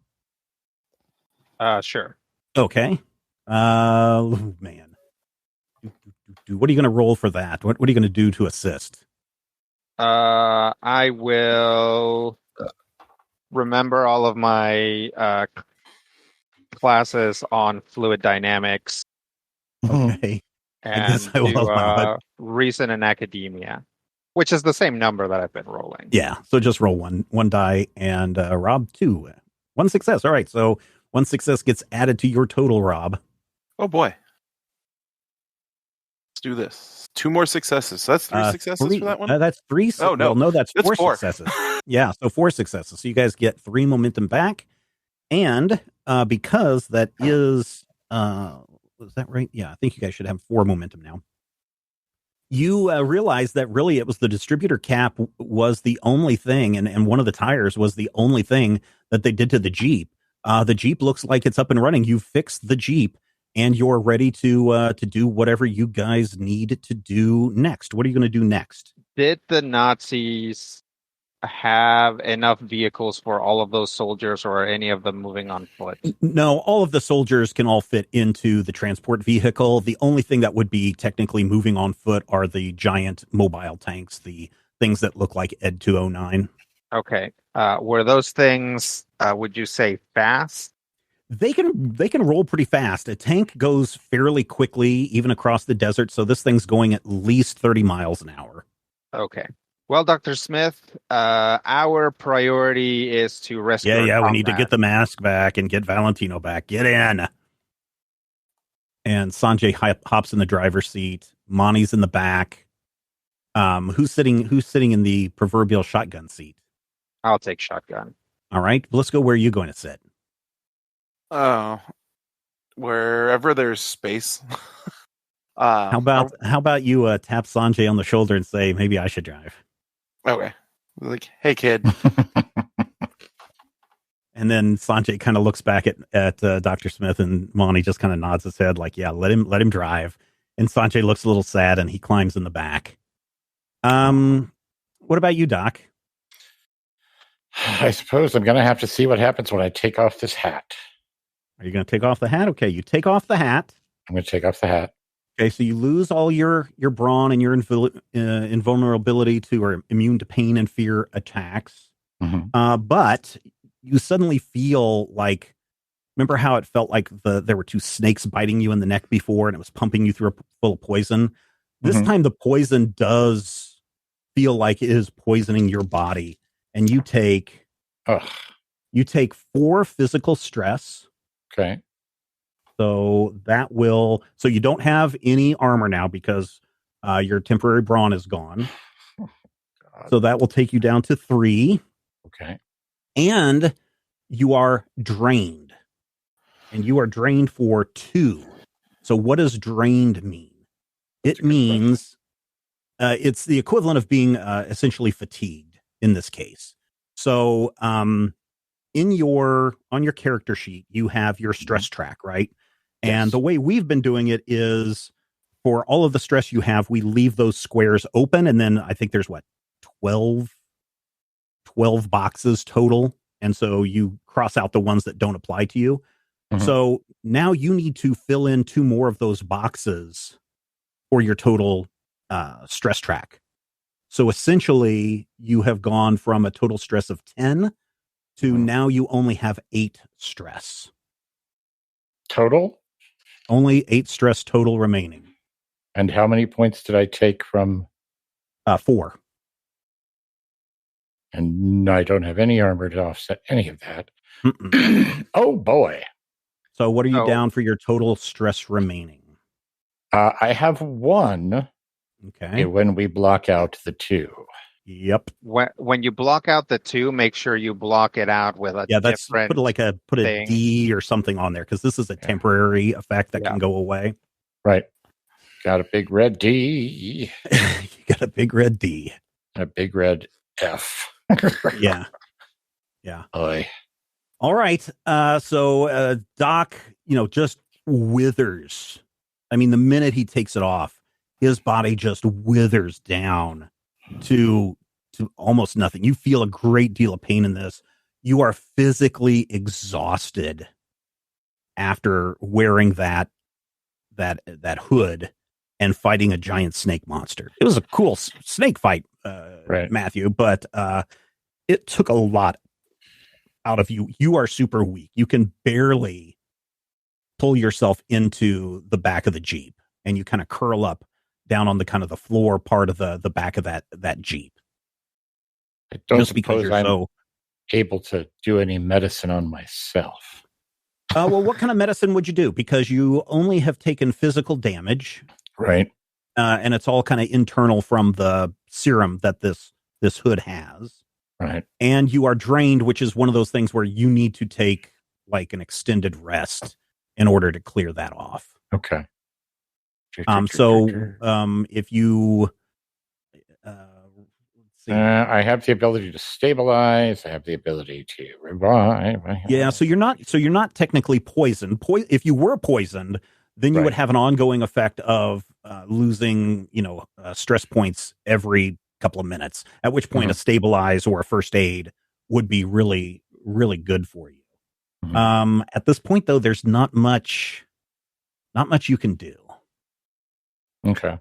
Sure. Okay. Man. What are you going to roll for that? What are you going to do to assist? I will remember all of my classes on fluid dynamics. Okay. And do reason and academia, which is the same number that I've been rolling. Yeah. So just roll one die, and Rob 2. 1 success. All right. So 1 success gets added to your total, Rob. Oh boy. Let's do this. 2 more successes. So that's 3 successes for that one? That's 3. Oh, no. Well, no, that's 4 4 successes. Yeah. So 4 successes. So you guys get 3 momentum back. And because that is, was that right? Yeah. I think you guys should have 4 momentum now. You realize that really it was the distributor cap was the only thing, and one of the tires was the only thing that they did to the Jeep. The Jeep looks like it's up and running. You fixed the Jeep, and you're ready to do whatever you guys need to do next. What are you going to do next? Did the Nazis have enough vehicles for all of those soldiers, or are any of them moving on foot? No, all of the soldiers can all fit into the transport vehicle. The only thing that would be technically moving on foot are the giant mobile tanks, the things that look like Ed 209. Okay. Were those things, would you say, fast? They can roll pretty fast. A tank goes fairly quickly, even across the desert. So this thing's going at least 30 miles an hour. Okay. Well, Dr. Smith, our priority is to rescue. Yeah, we need to get the mask back and get Valentino back. Get in. And Sanjay hops in the driver's seat. Monty's in the back. Who's sitting in the proverbial shotgun seat? I'll take shotgun. All right, Blisco, where are you going to sit? Oh, wherever there's space. How about you tap Sanjay on the shoulder and say, maybe I should drive? Okay. Like, hey, kid. And then Sanjay kind of looks back at Dr. Smith, and Monty just kind of nods his head like, yeah, let him drive. And Sanjay looks a little sad, and he climbs in the back. What about you, Doc? I suppose I'm going to have to see what happens when I take off this hat. Are you going to take off the hat? Okay, you take off the hat. I'm going to take off the hat. Okay, so you lose all your brawn and your invulnerability to or immune to pain and fear attacks. Mm-hmm. But you suddenly feel like, remember how it felt like there were 2 snakes biting you in the neck before, and it was pumping you through full of poison? This time the poison does feel like it is poisoning your body, and you take 4 physical stress. Okay. So you don't have any armor now because your temporary brawn is gone. God. So that will take you down to 3. Okay. And you are drained. And you are drained for 2. So what does drained mean? It means it's the equivalent of being essentially fatigued in this case. So on your character sheet, you have your stress track, right? And the way we've been doing it is for all of the stress you have, we leave those squares open. And then I think there's 12 boxes total. And so you cross out the ones that don't apply to you. Mm-hmm. So now you need to fill in 2 more of those boxes for your total stress track. So essentially you have gone from a total stress of 10 to now you only have 8 stress. Total? Only 8 stress total remaining. And how many points did I take from? 4. And I don't have any armor to offset any of that. Oh, boy. So what are you down for your total stress remaining? I have 1. Okay. When we block out the 2. Yep. When you block out the 2, make sure you block it out with a different put a thing. D or something on there, because this is a temporary effect that can go away. Right. Got a big red D. You got a big red D. A big red F. Yeah. Yeah. Oy. All right. So Doc, just withers. I mean, the minute he takes it off, his body just withers down to almost nothing. You feel a great deal of pain in this. You are physically exhausted after wearing that hood and fighting a giant snake monster. It was a cool snake fight, right, Matthew, but it took a lot out of you. You are super weak. You can barely pull yourself into the back of the Jeep, and you kind of curl up down on the kind of the floor part of the back of that Jeep. I don't just because you're I'm able to do any medicine on myself. Well, what kind of medicine would you do? Because you only have taken physical damage. Right. And it's all kind of internal from the serum that this hood has. Right. And you are drained, which is one of those things where you need to take like an extended rest in order to clear that off. Okay. If you I have the ability to stabilize. I have the ability to revive. Yeah, so you're not technically poisoned. If you were poisoned, then you would have an ongoing effect of losing, stress points every couple of minutes. At which point, a stabilize or a first aid would be really, really good for you. Mm-hmm. At this point, though, there's not much you can do. Okay.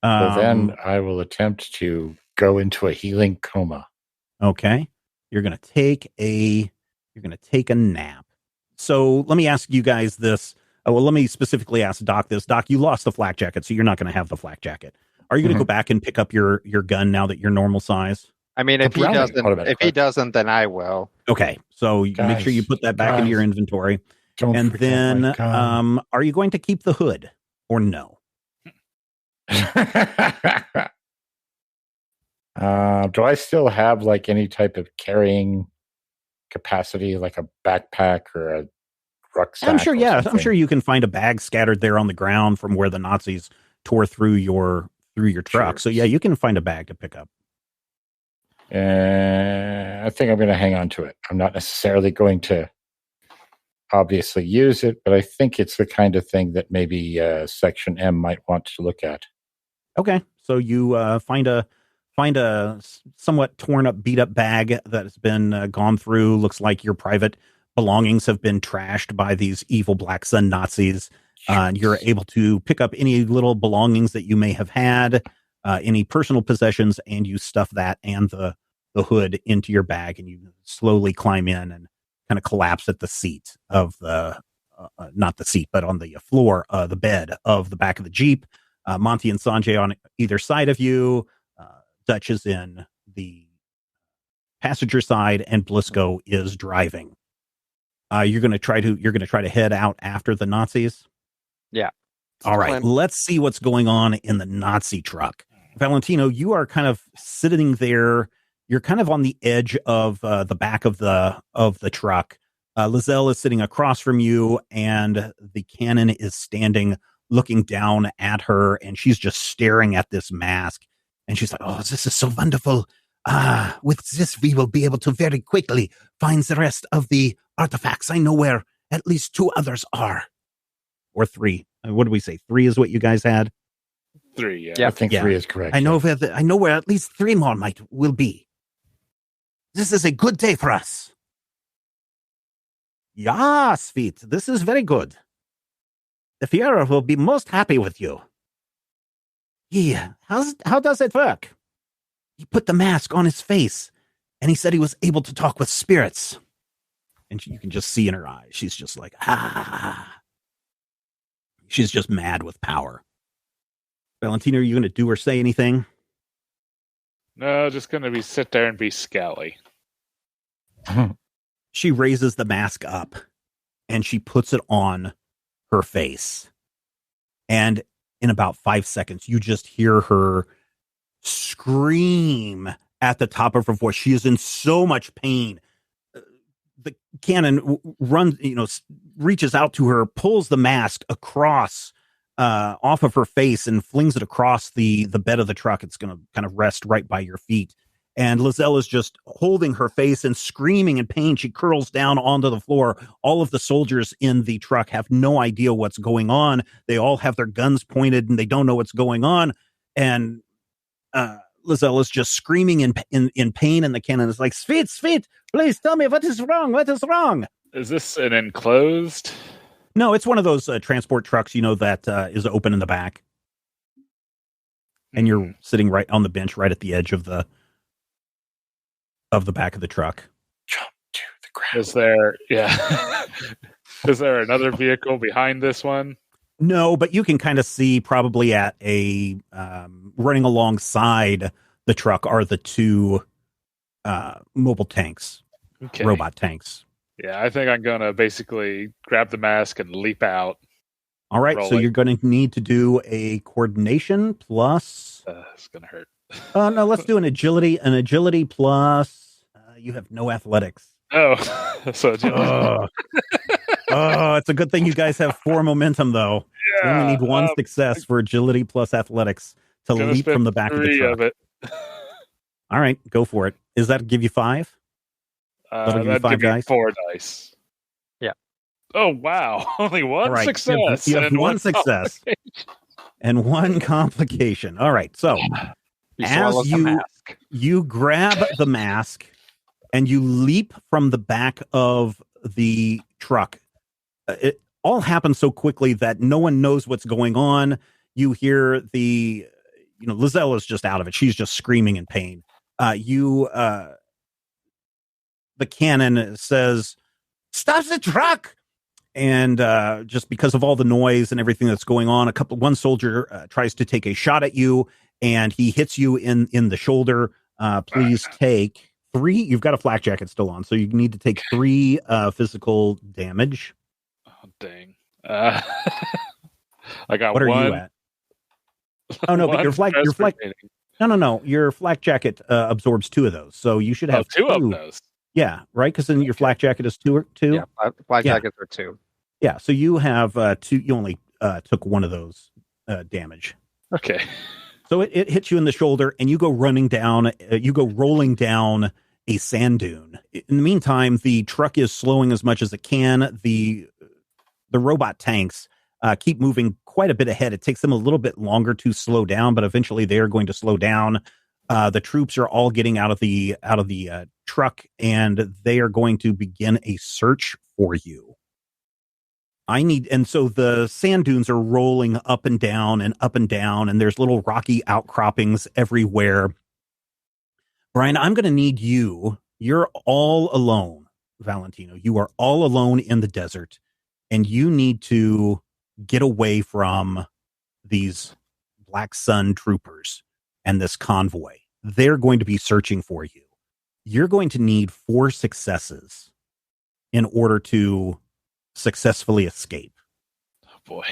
Well, then I will attempt to go into a healing coma. Okay. You're going to take a nap. So let me ask you guys this. Let me specifically ask Doc this. Doc, you lost the flak jacket, so you're not going to have the flak jacket. Are you going to go back and pick up your gun now that you're normal size? I mean, if he doesn't, then I will. Okay. So make sure you put that back into your inventory. And then, are you going to keep the hood or no? Do I still have like any type of carrying capacity, like a backpack or a rucksack? I'm sure. Yeah, I'm sure you can find a bag scattered there on the ground from where the Nazis tore through your truck. Sure. So yeah, you can find a bag to pick up. I think I'm going to hang on to it. I'm not necessarily going to obviously use it, but I think it's the kind of thing that maybe Section M might want to look at. Okay, so you find a somewhat torn up, beat up bag that has been gone through. Looks like your private belongings have been trashed by these evil Black Sun Nazis. And you're able to pick up any little belongings that you may have had, any personal possessions, and you stuff that and the hood into your bag, and you slowly climb in and kind of collapse at the seat of the not the seat, but on the floor, the bed of the back of the Jeep. Monty and Sanjay on either side of you. Dutch is in the passenger side, and Blisco is driving. You're going to try to head out after the Nazis. Yeah. All right. Let's see what's going on in the Nazi truck. Valentino, you are kind of sitting there. You're kind of on the edge of the back of the truck. Lizelle is sitting across from you, and the cannon is standing looking down at her, and she's just staring at this mask. And she's like, "Oh, this is so wonderful. With this, we will be able to very quickly find the rest of the artifacts. I know where at least 2 others are." Or 3. What did we say? 3 is what you guys had? 3, yeah. I think 3 is correct. I know where at least 3 more will be. This is a good day for us. Yeah, sweet. This is very good. The Führer will be most happy with you. Yeah, how does it work? He put the mask on his face, and he said he was able to talk with spirits. And you can just see in her eyes, she's just like, She's just mad with power. Valentina, are you going to do or say anything? No, just going to sit there and be scowly. She raises the mask up, and she puts it on her face. And in about 5 seconds, you just hear her scream at the top of her voice. She is in so much pain. The cannon runs, reaches out to her, pulls the mask across off of her face and flings it across the bed of the truck. It's going to kind of rest right by your feet. And Lizelle is just holding her face and screaming in pain. She curls down onto the floor. All of the soldiers in the truck have no idea what's going on. They all have their guns pointed and they don't know what's going on. And Lizelle is just screaming in pain. And the cannon is like, Sweet, please tell me what is wrong. What is wrong? Is this an enclosed? No, it's one of those transport trucks, that is open in the back. And you're sitting right on the bench, right at the edge of the back of the truck. Jump to the ground. Is there another vehicle behind this one? No, but you can kind of see probably at a running alongside the truck are the two mobile tanks, robot tanks. Yeah, I think I'm going to basically grab the mask and leap out. All right, so you're going to need to do a coordination plus... It's going to hurt. No, let's do an agility. An agility plus... you have no athletics. Oh, so agility. It's a good thing you guys have 4 momentum, though. Yeah, you only need 1 success for agility plus athletics to leap from the back of the truck. Of it. All right, go for it. Does that give you 5? That'll give you 5 dice? 4 dice. Yeah. Oh, wow. Only 1 success. You have 1 success. And 1 complication. All right, so as you grab the mask and you leap from the back of the truck, it all happens so quickly that no one knows what's going on. You hear Lizelle is just out of it. She's just screaming in pain. The cannon says, "Stop the truck!" And just because of all the noise and everything that's going on, one soldier tries to take a shot at you, and he hits you in the shoulder. Please take 3. You've got a flak jacket still on, so you need to take 3 physical damage. Oh, dang. I got what 1. What are you at? Oh, no, but your flak... No. Your flak jacket absorbs 2 of those, so you should have 2 of those. Yeah, right? Because then your flak jacket is 2? Yeah, flak jackets are 2. Yeah, so you have 2. You only took 1 of those damage. Okay. So it hits you in the shoulder, and you go rolling down a sand dune. In the meantime, the truck is slowing as much as it can. The robot tanks keep moving quite a bit ahead. It takes them a little bit longer to slow down, but eventually they are going to slow down. The troops are all getting out of the truck, and they are going to begin a search for you. And so the sand dunes are rolling up and down, and there's little rocky outcroppings everywhere. Brian, I'm going to need you. You're all alone, Valentino. You are all alone in the desert, and you need to get away from these Black Sun troopers and this convoy. They're going to be searching for you. You're going to need 4 successes in order to successfully escape. Oh boy.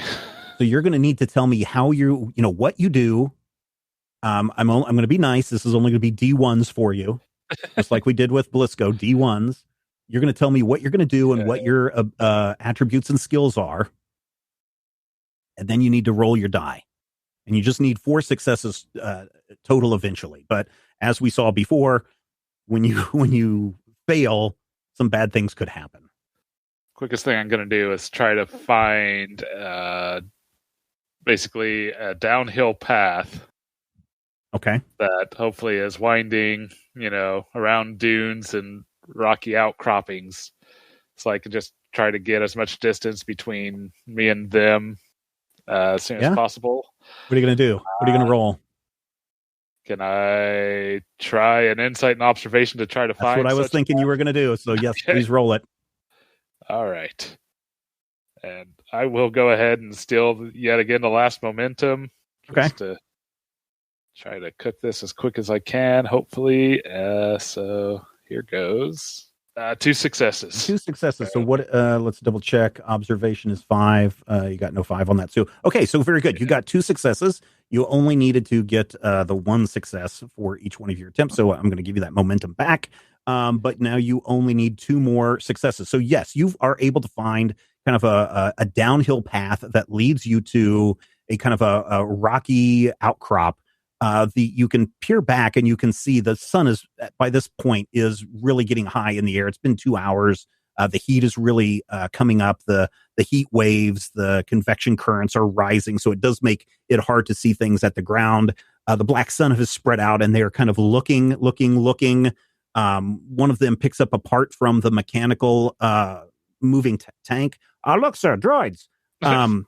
So you're going to need to tell me how what you do. I'm going to be nice. This is only going to be D1s for you. Just like we did with Blisco, D1s. You're going to tell me what you're going to do and what your attributes and skills are. And then you need to roll your die. And you just need 4 successes total eventually. But as we saw before, when you fail, some bad things could happen. Quickest thing I'm going to do is try to find basically a downhill path. Okay. That hopefully is winding, around dunes and rocky outcroppings. So I can just try to get as much distance between me and them as soon as possible. What are you going to do? What are you going to roll? Can I try an insight and observation to try to find? That's what I was thinking you were going to do. So yes, please roll it. All right. And I will go ahead and steal yet again the last momentum. Just to try to cook this as quick as I can, hopefully. So here goes. 2 successes. 2 successes. So what? Let's double check. Observation is 5. You got no 5 on that too. Okay, so very good. You got 2 successes. You only needed to get the one success for each one of your attempts. So I'm going to give you that momentum back. But now you only need 2 more successes. So yes, you are able to find kind of a downhill path that leads you to a kind of a rocky outcrop. You can peer back and you can see the sun is, by this point, is really getting high in the air. It's been 2 hours. The heat is really coming up. The heat waves, the convection currents are rising, so it does make it hard to see things at the ground. The black sun has spread out, and they are kind of looking. One of them picks up a part from the mechanical moving tank. Look, sir, droids. And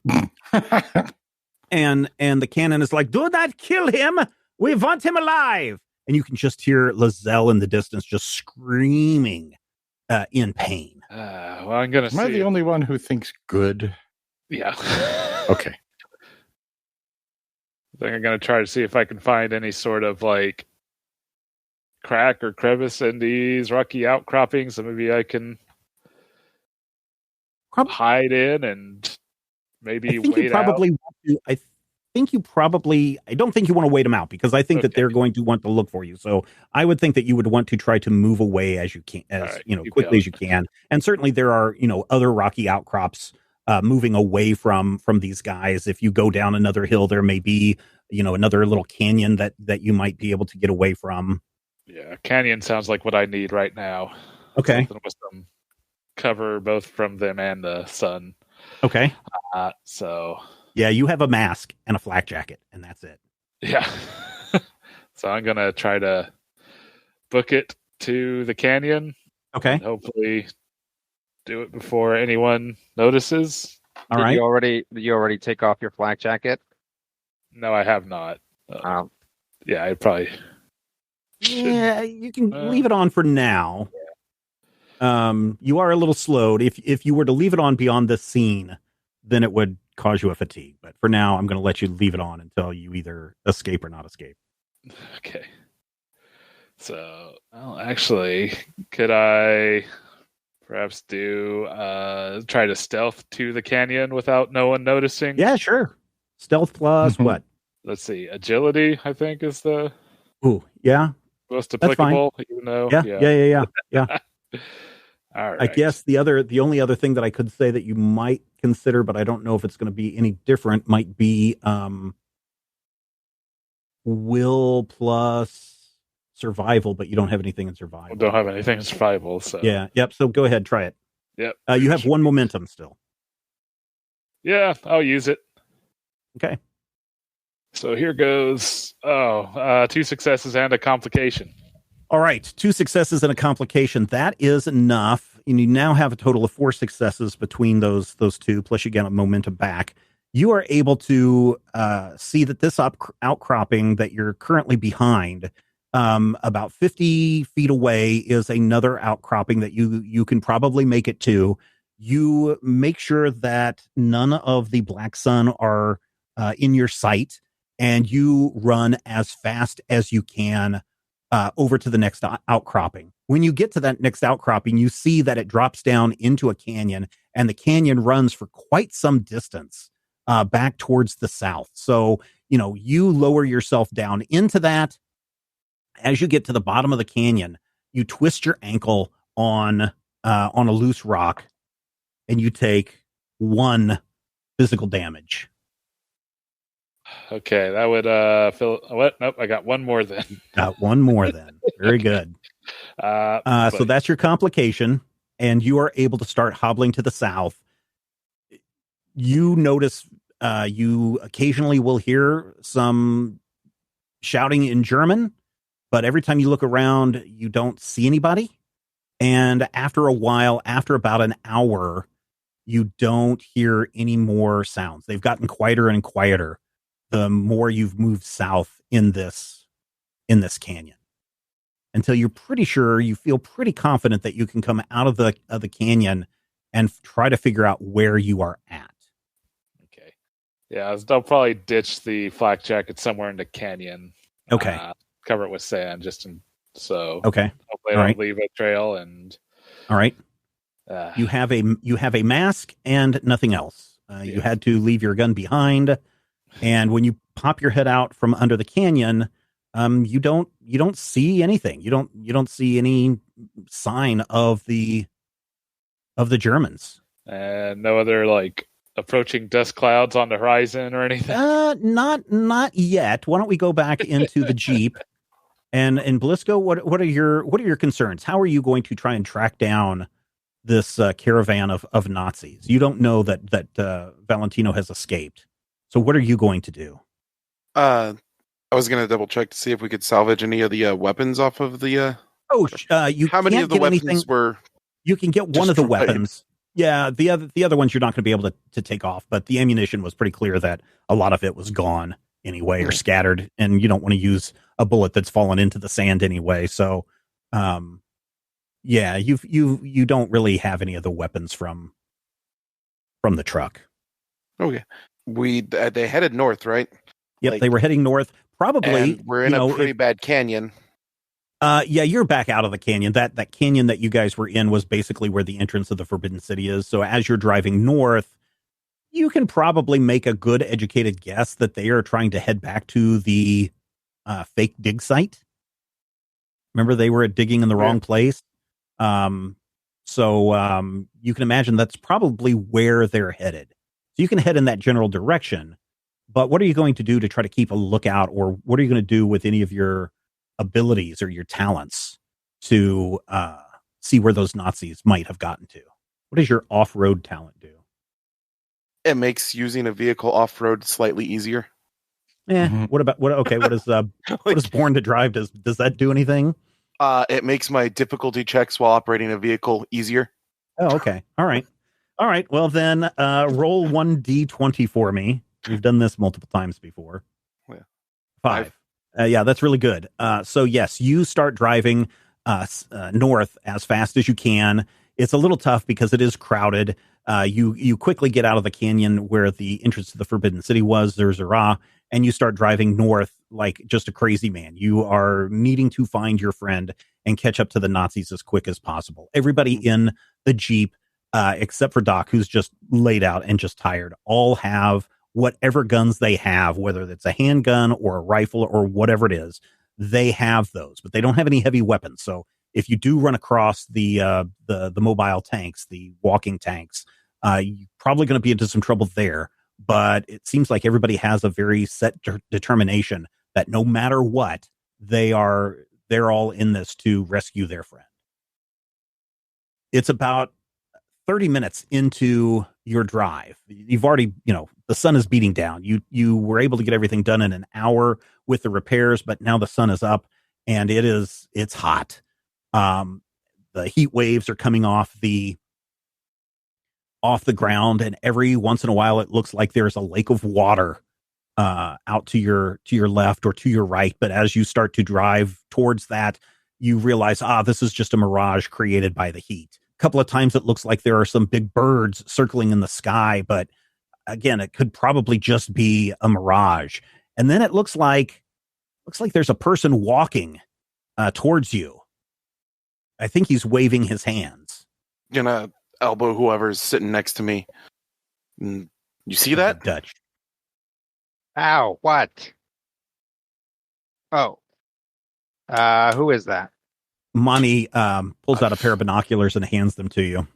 the cannon is like, do not kill him. We want him alive. And you can just hear Lizelle in the distance just screaming in pain. Well, I'm going to Am I the only one who thinks good? Yeah. Okay. I think I'm going to try to see if I can find any sort of like crack or crevice in these rocky outcroppings. So maybe I can hide in and maybe wait out. I don't think you want to wait them out, because I think that they're going to want to look for you. So I would think that you would want to try to move away as you can, quickly as you can. And certainly there are, other rocky outcrops moving away from these guys. If you go down another hill, there may be, another little canyon that you might be able to get away from. Yeah, canyon sounds like what I need right now. Okay. Something with some cover both from them and the sun. Okay. So... Yeah, you have a mask and a flak jacket, and that's it. Yeah. So I'm going to try to book it to the canyon. Okay. And hopefully do it before anyone notices. All right. You already take off your flak jacket? No, I have not. Yeah, I probably should. Yeah, you can leave it on for now. Yeah. You are a little slowed. If you were to leave it on beyond this scene, then it would cause you a fatigue. But for now, I'm going to let you leave it on until you either escape or not escape. Okay. So, actually, could I perhaps try to stealth to the canyon without no one noticing? Yeah, sure. Stealth plus what? Let's see. Agility, I think, is the... Ooh, yeah. Most applicable, even though... Yeah. All right. I guess the only other thing that I could say that you might consider, but I don't know if it's going to be any different, might be will plus survival, but you don't have anything in survival. Don't have anything in survival, so yeah. Yep. So go ahead, try it. Yep. You have 1 momentum still. Yeah, I'll use it. Okay. So here goes. 2 successes and a complication. All right, 2 successes and a complication. That is enough. And you now have a total of 4 successes between those 2, plus you get a momentum back. You are able to see that this outcropping that you're currently behind, about 50 feet away, is another outcropping that you can probably make it to. You make sure that none of the black sun are in your sight, and you run as fast as you can over to the next outcropping. When you get to that next outcropping, you see that it drops down into a canyon, and the canyon runs for quite some distance back towards the south. So, you lower yourself down into that. As you get to the bottom of the canyon, you twist your ankle on a loose rock, and you take 1 physical damage. Okay, that would fill. What? Nope, I got 1 more then. Got 1 more then. Very good. So that's your complication, and you are able to start hobbling to the south. You notice you occasionally will hear some shouting in German, but every time you look around, you don't see anybody. And after a while, after about an hour, you don't hear any more sounds. They've gotten quieter and quieter the more you've moved south in this canyon, until you're pretty sure, you feel pretty confident that you can come out of the canyon and try to figure out where you are at. Okay. Yeah, they'll probably ditch the flak jacket somewhere in the canyon. Okay. Cover it with sand okay. Hopefully I don't leave a trail. And all right. You have a mask and nothing else. You had to leave your gun behind. And when you pop your head out from under the canyon, you don't see anything. You don't see any sign of the Germans. And no other like approaching dust clouds on the horizon or anything. Not yet. Why don't we go back into the Jeep? And Blisco, what are your concerns? How are you going to try and track down this caravan of Nazis? You don't know that Valentino has escaped. So what are you going to do? I was going to double check to see if we could salvage any of the weapons off of the. You how many of the weapons were? You can get one of the weapons. Yeah, the other ones you're not going to be able to take off. But the ammunition was pretty clear that a lot of it was gone anyway or scattered, and you don't want to use a bullet that's fallen into the sand anyway. So, yeah, you don't really have any of the weapons from the truck. Okay, they headed north, right? Yep, they were heading north. Probably we're in a pretty bad canyon. Yeah, you're back out of the canyon. That canyon that you guys were in was basically where the entrance of the Forbidden City is. So as you're driving north, you can probably make a good educated guess that they are trying to head back to the fake dig site. Remember, they were digging in the wrong place. So you can imagine that's probably where they're headed. So you can head in that general direction. But what are you going to do to try to keep a lookout, or what are you going to do with any of your abilities or your talents to see where those Nazis might have gotten to? What does your off-road talent do? It makes using a vehicle off-road slightly easier. Yeah. What is Born to Drive? Does that do anything? It makes my difficulty checks while operating a vehicle easier. Oh, okay. All right. Well, then roll 1d20 for me. We've done this multiple times before. Yeah. 5. Yeah, that's really good. So yes, you start driving north as fast as you can. It's a little tough because it is crowded. You quickly get out of the canyon where the entrance to the Forbidden City was. There's Zerah, and you start driving north like just a crazy man. You are needing to find your friend and catch up to the Nazis as quick as possible. Everybody in the Jeep, except for Doc, who's just laid out and just tired, all have whatever guns they have, whether it's a handgun or a rifle or whatever it is. They have those, but they don't have any heavy weapons. So if you do run across the mobile tanks, the walking tanks, you're probably going to be into some trouble there. But it seems like everybody has a very set determination that no matter what, they're all in this to rescue their friend. It's about 30 minutes into your drive. You've already, the sun is beating down. You were able to get everything done in an hour with the repairs, but now the sun is up and it's hot. The heat waves are coming off the ground, and every once in a while it looks like there's a lake of water out to your left or to your right. But as you start to drive towards that, you realize, this is just a mirage created by the heat. A couple of times it looks like there are some big birds circling in the sky, but again, it could probably just be a mirage. And then it looks like there's a person walking towards you. I think he's waving his hands. Gonna elbow whoever's sitting next to me. You see that? Dutch. Ow, what? Oh. Who is that? Monty pulls out a pair of binoculars and hands them to you.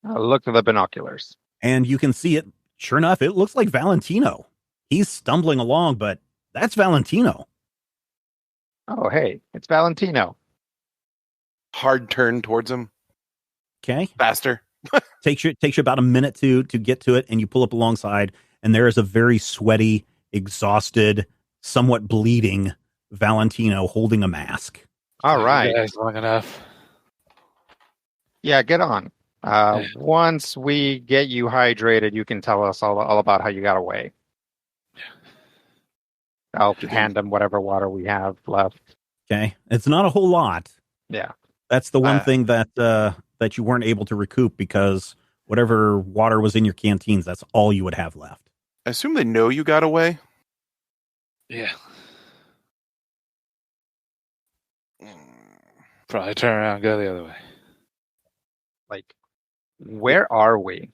I'll look to the binoculars. And you can see it. Sure enough, it looks like Valentino. He's stumbling along, but that's Valentino. Oh, hey, it's Valentino. Hard turn towards him. Okay. Faster. Takes you about a minute to get to it, and you pull up alongside, and there is a very sweaty, exhausted, somewhat bleeding Valentino holding a mask. All right. That's long enough. Yeah, get on. Once we get you hydrated, you can tell us all about how you got away. I'll hand them whatever water we have left. Okay. It's not a whole lot. Yeah. That's the one thing that you weren't able to recoup, because whatever water was in your canteens, that's all you would have left. I assume they know you got away? Yeah. Probably turn around and go the other way. Like, where are we?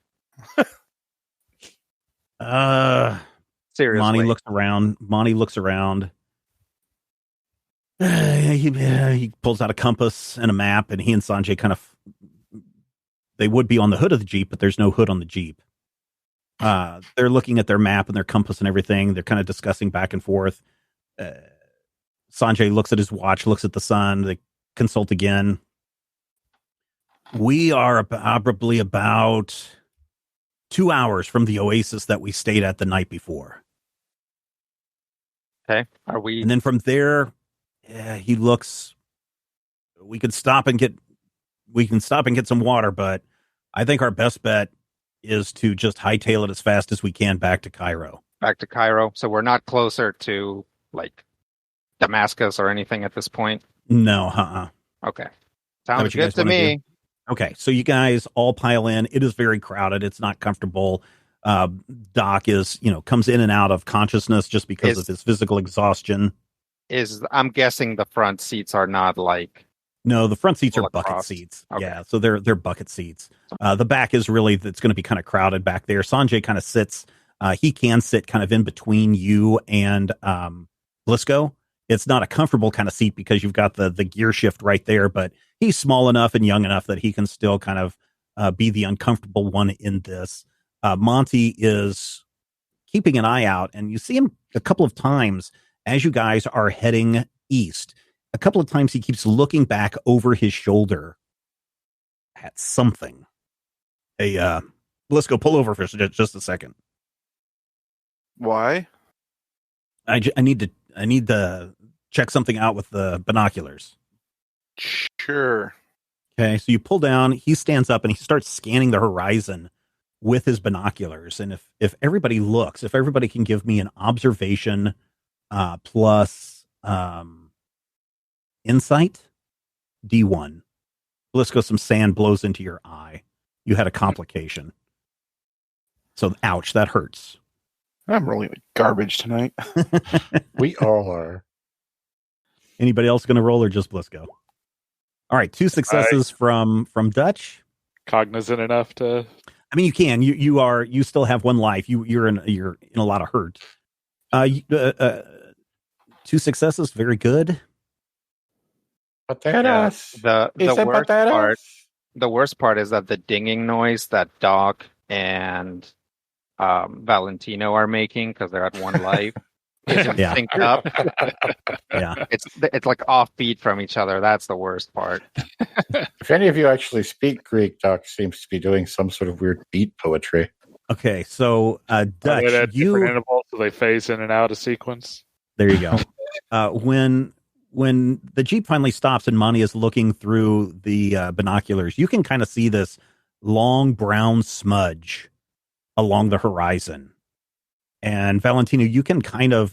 Seriously. Monty looks around. He pulls out a compass and a map, and he and Sanjay they would be on the hood of the Jeep, but there's no hood on the Jeep. They're looking at their map and their compass and everything. They're kind of discussing back and forth. Sanjay looks at his watch, looks at the sun. They consult again. We are probably about 2 hours from the oasis that we stayed at the night before. Okay. Are we? And then from there, he looks. We can stop and get some water, but I think our best bet is to just hightail it as fast as we can back to Cairo. So we're not closer to like Damascus or anything at this point. No, Okay. Sounds good to me. Okay, so you guys all pile in. It is very crowded. It's not comfortable. Doc comes in and out of consciousness just because of his physical exhaustion. I'm guessing the front seats are not like. No, the front seats are bucket seats. Okay. Yeah, so they're bucket seats. The back is it's going to be kind of crowded back there. Sanjay kind of sits. He can sit kind of in between you and Blisco. It's not a comfortable kind of seat because you've got the gear shift right there, but he's small enough and young enough that he can still kind of be the uncomfortable one in this. Monty is keeping an eye out, and you see him a couple of times as you guys are heading east. A couple of times he keeps looking back over his shoulder at something. Hey, Blisco, pull over for just a second. Why? I need to check something out with the binoculars. Sure. Okay, so you pull down, he stands up and he starts scanning the horizon with his binoculars. And if everybody can give me an observation plus insight, D1. Blisco, some sand blows into your eye. You had a complication. So, ouch, that hurts. I'm rolling like garbage tonight. We all are. Anybody else going to roll or just Blisco? All right, 2 successes from Dutch. Cognizant enough to. I mean, you can. You still have 1 life. You're in a lot of hurt. 2 successes, very good. Patatas. The worst part is that the dinging noise that Doc and Valentino are making because they're at 1 life isn't synced up. Yeah, it's like offbeat from each other. That's the worst part. If any of you actually speak Greek, Doc seems to be doing some sort of weird beat poetry. Okay, so Dutch, different intervals, so they phase in and out of sequence. There you go. When the Jeep finally stops and Monty is looking through the binoculars, you can kind of see this long brown smudge along the horizon. And Valentino, you can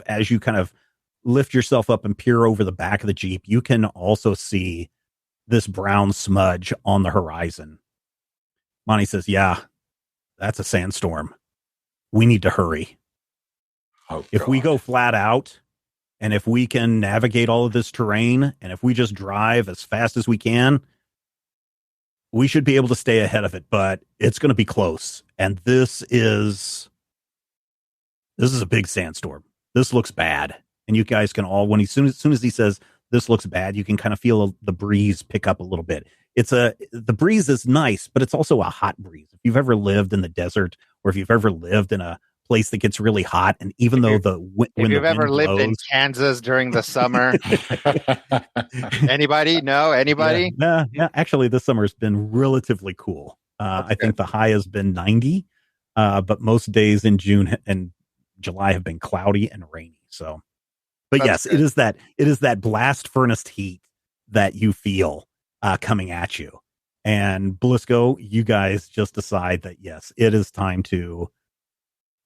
as you lift yourself up and peer over the back of the Jeep, you can also see this brown smudge on the horizon. Monty says, yeah, that's a sandstorm. We need to hurry. If we go flat out, and if we can navigate all of this terrain, and if we just drive as fast as we can, we should be able to stay ahead of it, but it's going to be close. And this is a big sandstorm. This looks bad. And you guys can all, as soon as he says this looks bad, you can kind of feel the breeze pick up a little bit. The breeze is nice, but it's also a hot breeze. If you've ever lived in the desert, or if you've ever lived in a place that gets really hot, and even though when you've ever lived in Kansas during the summer, anybody? No, anybody? Yeah, actually, this summer has been relatively cool. I think the high has been 90, but most days in June and July have been cloudy and rainy. So, but yes, good. It is that blast furnace heat that you feel coming at you. And Blisco, you guys just decide that yes, it is time to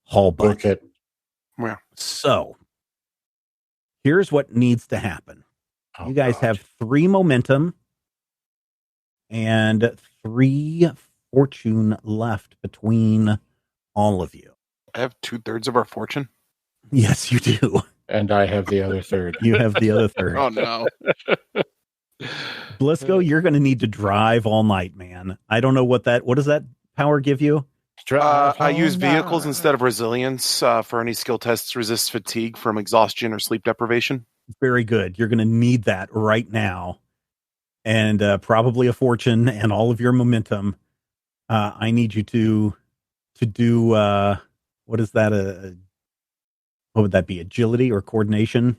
haul butt. Okay. Yeah. So here's what needs to happen. You guys have 3 momentum and 3 fortune left between all of you. I have 2/3 of our fortune. Yes, you do. And I have the other third. You have the other third. Oh no. Blisco, you're going to need to drive all night, man. I don't know what does that power give you? I use vehicles instead of resilience for any skill tests resist fatigue from exhaustion or sleep deprivation. Very good. You're going to need that right now. And probably a fortune and all of your momentum. I need you to do, what is that? What would that be? Agility or coordination?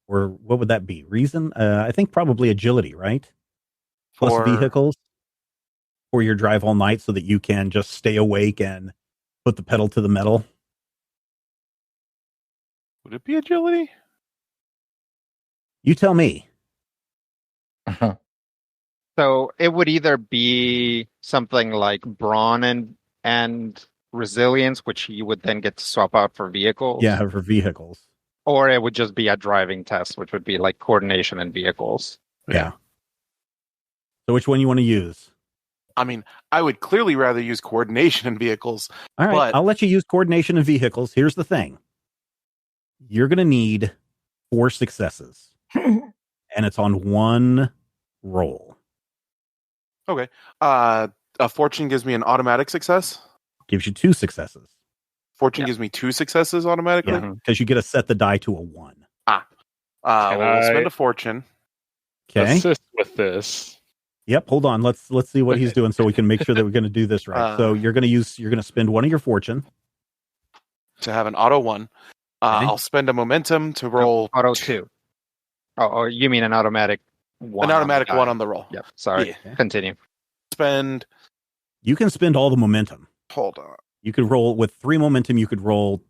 Or what would that be? Reason? I think probably agility, right? Plus vehicles for your drive all night so that you can just stay awake and put the pedal to the metal. Would it be agility? You tell me. So it would either be something like brawn and resilience, which you would then get to swap out for vehicles. Yeah, for vehicles. Or it would just be a driving test, which would be like coordination and vehicles. Yeah. So which one you want to use? I mean, I would clearly rather use coordination in vehicles. All right, but I'll let you use coordination in vehicles. Here's the thing. You're going to need 4 successes. And it's on one roll. Okay. A fortune gives me an automatic success. Gives you 2 successes. Fortune gives me 2 successes automatically. Yeah, because you get to set the die to a 1. We'll spend a fortune. Okay. Assist with this. Yep. Hold on. Let's see what he's doing so we can make sure that we're going to do this right. So you're going to spend 1 of your fortune to have an auto 1. Okay. I'll spend a momentum to roll auto 2. Oh, you mean an automatic 1? An automatic 1 on the roll. Yep. Sorry. Yeah. Continue. You can spend all the momentum. Hold on. You could roll with 3 momentum. You could roll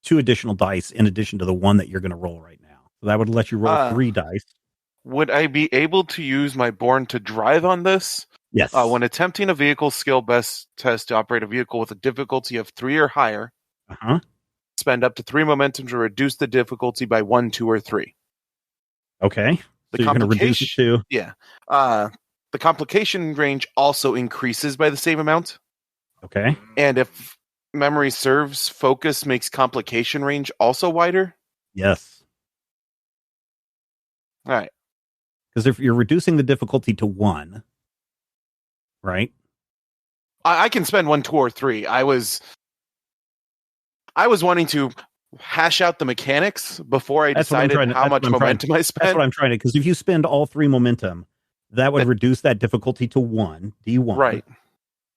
2 additional dice in addition to the 1 that you're going to roll right now. So that would let you roll 3 dice. Would I be able to use my Born to Drive on this? Yes. When attempting a vehicle skill best test to operate a vehicle with a difficulty of 3 or higher, spend up to 3 momentum to reduce the difficulty by 1, 2, or 3. Okay. So you're going to reduce it to... Yeah. The complication range also increases by the same amount. Okay. And if memory serves, focus makes complication range also wider. Yes. All right. Because if you're reducing the difficulty to 1, right? I can spend 1, 2, or 3. I was wanting to hash out the mechanics before I decided how much momentum I spent. That's what I'm trying to, because if you spend all 3 momentum, that would reduce that difficulty to 1, D1. Right.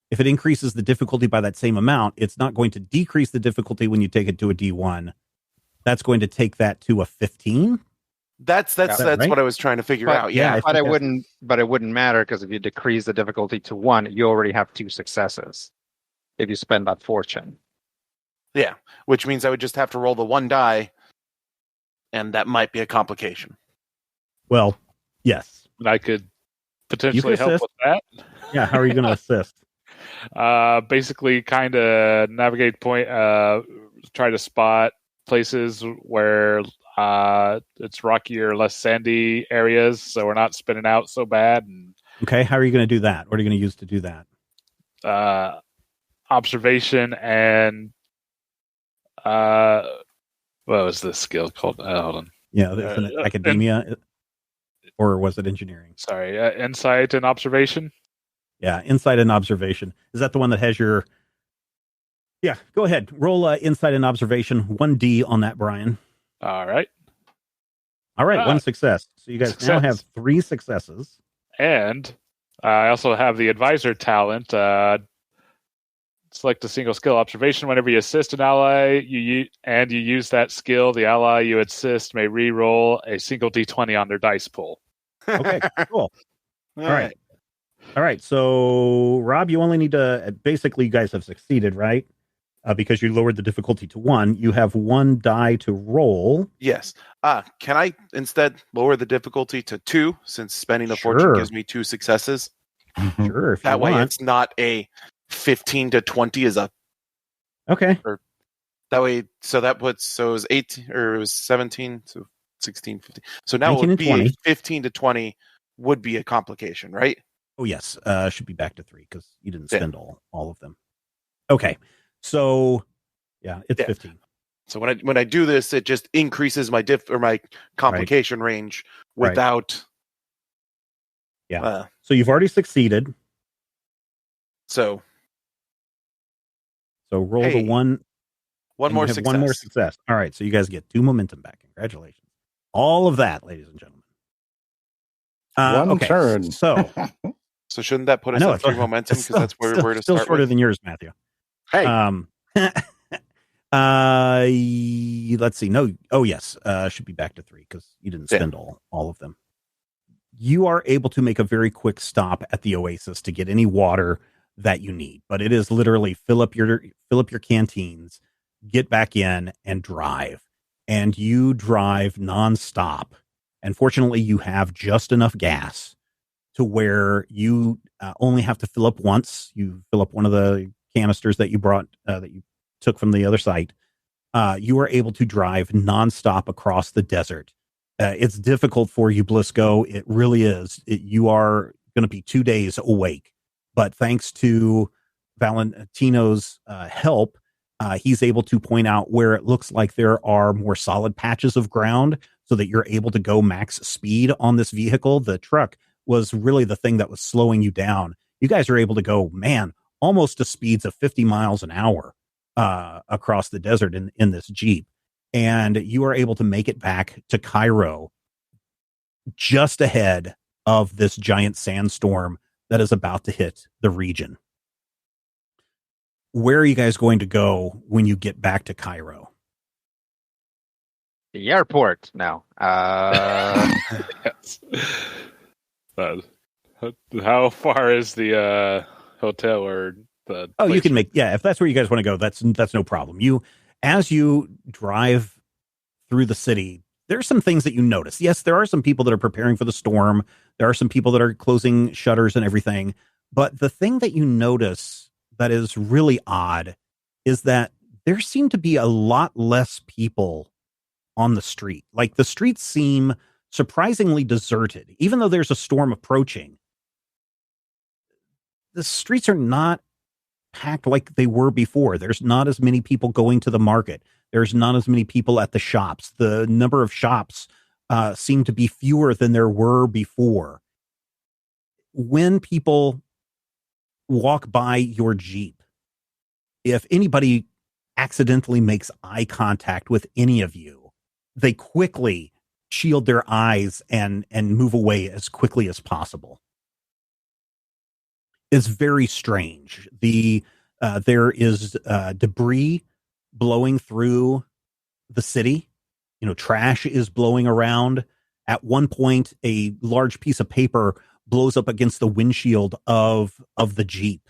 If it increases the difficulty by that same amount, it's not going to decrease the difficulty when you take it to a D1. That's going to take that to a 15. That's right? What I was trying to figure out. Yeah, but it wouldn't matter, because if you decrease the difficulty to 1, you already have 2 successes if you spend that fortune. Yeah, which means I would just have to roll the 1 die, and that might be a complication. Well, yes. I could potentially help with that. Yeah, how are you going to assist? Basically, kind of navigate point, try to spot places where it's rockier, less sandy areas, so we're not spinning out so bad. And okay, how are you going to do that? What are you going to use to do that? Observation and what was this skill called? Hold on. Yeah, it's an academia, or was it engineering? Sorry, insight and observation. Yeah, insight and observation. Is that the one that has your... Yeah, go ahead. Roll insight and observation. 1D on that, Brian. All right. 1 success. So you guys now have 3 successes. And I also have the advisor talent. Select a single skill observation. Whenever you assist an ally, you use that skill, the ally you assist may re-roll a single D20 on their dice pool. Okay, cool. All right. So, Rob, you only need to... Basically, you guys have succeeded, right? Because you lowered the difficulty to 1. You have 1 die to roll. Yes. Can I instead lower the difficulty to 2, since spending a fortune gives me 2 successes? Sure. If that you way want. It's not a 15 to 20 is a... Okay. That way, so it was 18, or it was 17, so 16, 15. So now it would be 20. 15 to 20 would be a complication, right? Oh, yes. Should be back to 3, because you didn't spend all of them. Okay. So, yeah, it's 15. So when I do this, it just increases my my complication range without... Yeah. So you've already succeeded. So So roll the one. One more success. One more success. All right, so you guys get 2 momentum back. Congratulations. All of that, ladies and gentlemen. One turn. So shouldn't that put us at 3 momentum? Because that's where we're to still start shorter with? than yours, Matthew. Hey. Let's see. No. Oh, yes. Should be back to 3 because you didn't spend all of them. You are able to make a very quick stop at the oasis to get any water that you need, but it is literally fill up your canteens, get back in, and drive. And you drive nonstop. And fortunately, you have just enough gas to where you only have to fill up once. You fill up one of the canisters that you brought, that you took from the other site. You are able to drive nonstop across the desert. It's difficult for you, Blisco. It really is. You are going to be 2 days awake. But thanks to Valentino's help, he's able to point out where it looks like there are more solid patches of ground so that you're able to go max speed on this vehicle. The truck was really the thing that was slowing you down. You guys are able to go, almost to speeds of 50 miles an hour across the desert in this Jeep. And you are able to make it back to Cairo just ahead of this giant sandstorm that is about to hit the region. Where are you guys going to go when you get back to Cairo? The airport now. Yes. How far is the hotel or the? Oh, you can make if that's where you guys want to go. That's no problem. As you drive through the city, there's some things that you notice. Yes, there are some people that are preparing for the storm. There are some people that are closing shutters and everything. But the thing that you notice that is really odd is that there seem to be a lot less people on the street. Like the streets seem surprisingly deserted, even though there's a storm approaching. The streets are not packed like they were before. There's not as many people going to the market. There's not as many people at the shops. The number of shops seem to be fewer than there were before. When people walk by your Jeep, if anybody accidentally makes eye contact with any of you, they quickly shield their eyes and move away as quickly as possible. It's very strange. There is debris blowing through the city. Trash is blowing around. At one point, a large piece of paper blows up against the windshield of the Jeep.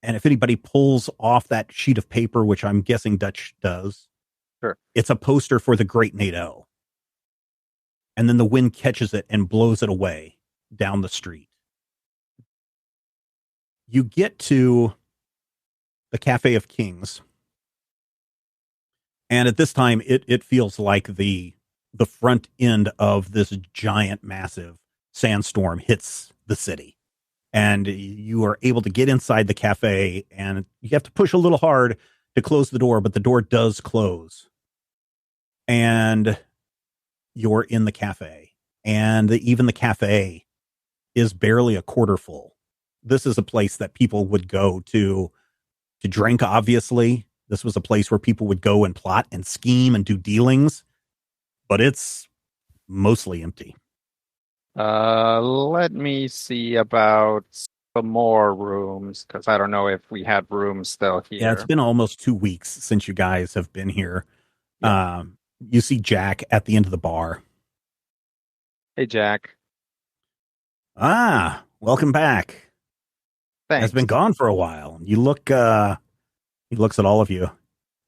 And if anybody pulls off that sheet of paper, which I'm guessing Dutch does, sure, it's a poster for the Great NATO. And then the wind catches it and blows it away down the street. You get to the Cafe of Kings. And at this time, it feels like the front end of this giant, massive sandstorm hits the city. And you are able to get inside the cafe, and you have to push a little hard to close the door, but the door does close. And you're in the cafe. And even the cafe is barely a quarter full. This is a place that people would go to drink, obviously. This was a place where people would go and plot and scheme and do dealings. But it's mostly empty. Let me see about some more rooms, because I don't know if we had rooms still here. Yeah, it's been almost 2 weeks since you guys have been here. Yeah. You see Jack at the end of the bar. Hey, Jack. Welcome back. Thanks. Has been gone for a while. You look, he looks at all of you.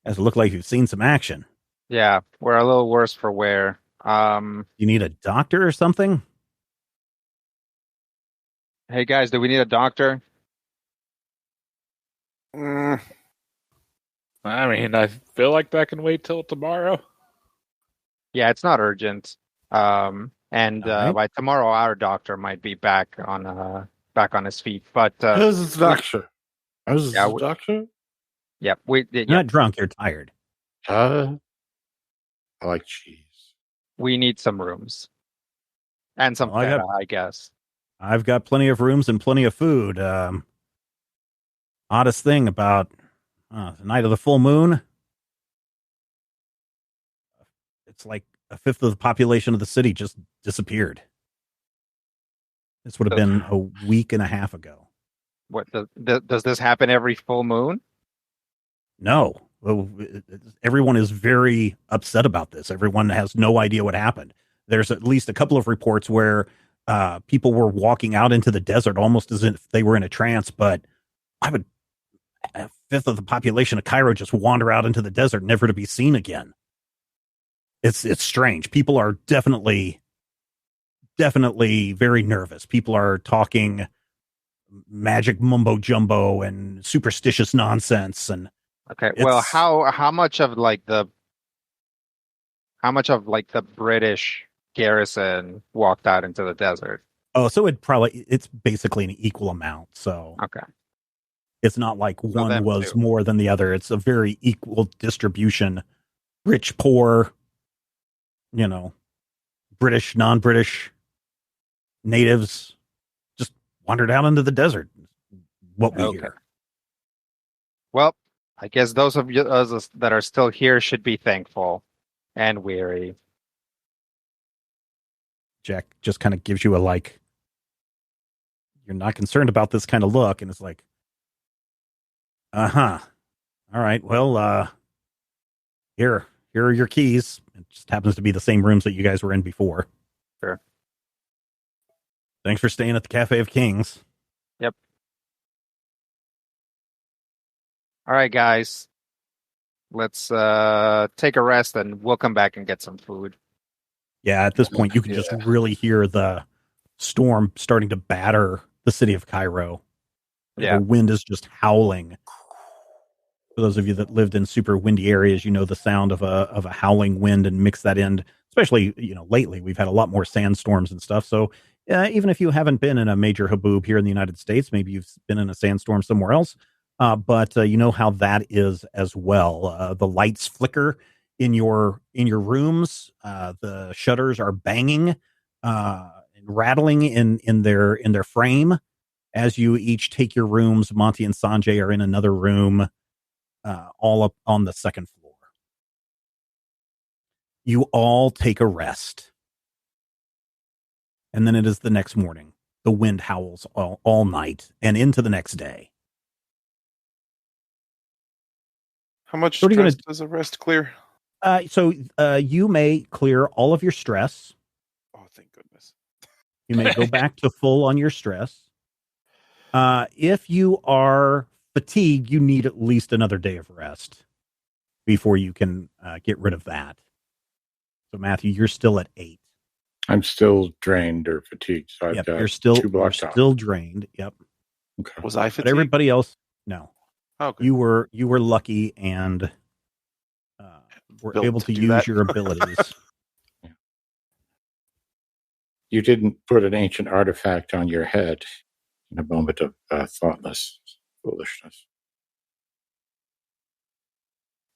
As it look like you've seen some action. Yeah, we're a little worse for wear. You need a doctor or something? Hey guys, do we need a doctor? I mean, I feel like that can wait till tomorrow. Yeah, it's not urgent. Right. By tomorrow, our doctor might be back on his feet. But who's the doctor? Who's the doctor? Yeah, you're not drunk. You're tired. I like cheese. We need some rooms and some I guess. I've got plenty of rooms and plenty of food. oddest thing about the night of the full moon, it's like a fifth of the population of the city just disappeared. This would have been a week and a half ago. What does this happen every full moon? No. Everyone is very upset about this. Everyone has no idea what happened. There's at least a couple of reports where people were walking out into the desert almost as if they were in a trance, but a fifth of the population of Cairo just wander out into the desert, never to be seen again. It's strange. People are definitely very nervous. People are talking magic mumbo jumbo and superstitious nonsense. And okay, well, how much of the British garrison walked out into the desert? Oh, so it's basically an equal amount. So okay, it's not like one was more than the other. It's a very equal distribution. Rich, poor, British, non-British, natives just wandered out into the desert. What we hear. Well, I guess those of us that are still here should be thankful and weary. Jack just kind of gives you a you're not concerned about this kind of look, and it's like, all right, well, here are your keys. It just happens to be the same rooms that you guys were in before. Sure. Thanks for staying at the Cafe of Kings. Yep. All right, guys. Let's take a rest, and we'll come back and get some food. Yeah, at this point, you can just really hear the storm starting to batter the city of Cairo. Yeah. The wind is just howling. For those of you that lived in super windy areas, the sound of a howling wind, and mix that in, especially, lately we've had a lot more sandstorms and stuff. So even if you haven't been in a major haboob here in the United States, maybe you've been in a sandstorm somewhere else. But you know how that is as well. The lights flicker in your rooms. The shutters are banging, and rattling in their frame as you each take your rooms. Monty and Sanjay are in another room, all up on the second floor. You all take a rest, and then it is the next morning. The wind howls all night and into the next day. How much stress does a rest clear? So you may clear all of your stress. Oh, thank goodness. You may go back to full on your stress. If you are fatigued, you need at least another day of rest before you can get rid of that. So Matthew, you're still at 8. I'm still drained or fatigued. So I've got you're still 2 blocks out. Still drained. Yep. Okay. Was I fatigued? But everybody else, no. Okay. You were lucky and were able to use your abilities. Yeah. You didn't put an ancient artifact on your head in a moment of thoughtless foolishness.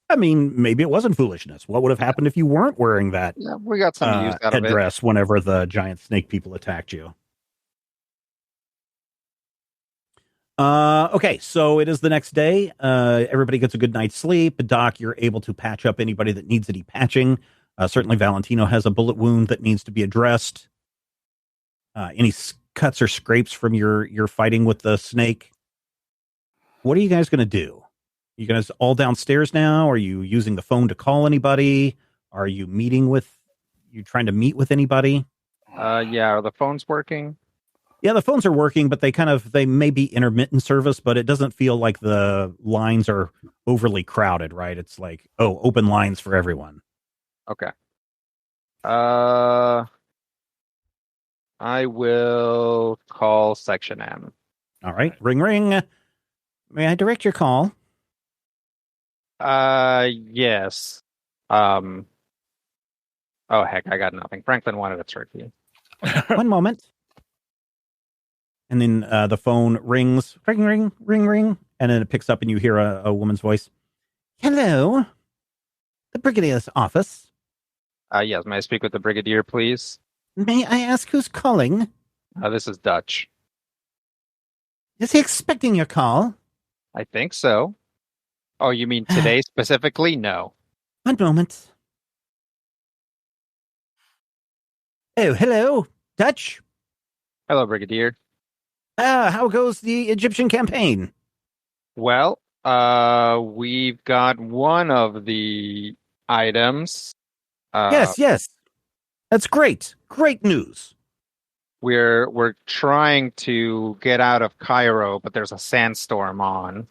I mean, maybe it wasn't foolishness. What would have happened if you weren't wearing that we got some use out of headdress whenever the giant snake people attacked you? Okay, so it is the next day. Everybody gets a good night's sleep. Doc, you're able to patch up anybody that needs any patching. Certainly Valentino has a bullet wound that needs to be addressed. Any cuts or scrapes from your fighting with the snake? What are you guys going to do? You guys all downstairs now? Are you using the phone to call anybody? Are you trying to meet with anybody? Yeah, are the phones working? Yeah, the phones are working, but they may be intermittent service, but it doesn't feel like the lines are overly crowded, right? It's like, open lines for everyone. Okay. I will call Section M. All right. Ring, ring. May I direct your call? Yes. Oh, heck, I got nothing. Franklin wanted a turkey. One moment. And then the phone rings. Ring, ring, ring, ring. And then it picks up and you hear a woman's voice. Hello. The Brigadier's office. Yes. May I speak with the Brigadier, please? May I ask who's calling? This is Dutch. Is he expecting your call? I think so. Oh, you mean today specifically? No. One moment. Oh, hello, Dutch. Hello, Brigadier. How goes the Egyptian campaign? Well, we've got one of the items. Yes. That's great. Great news. We're trying to get out of Cairo, but there's a sandstorm on.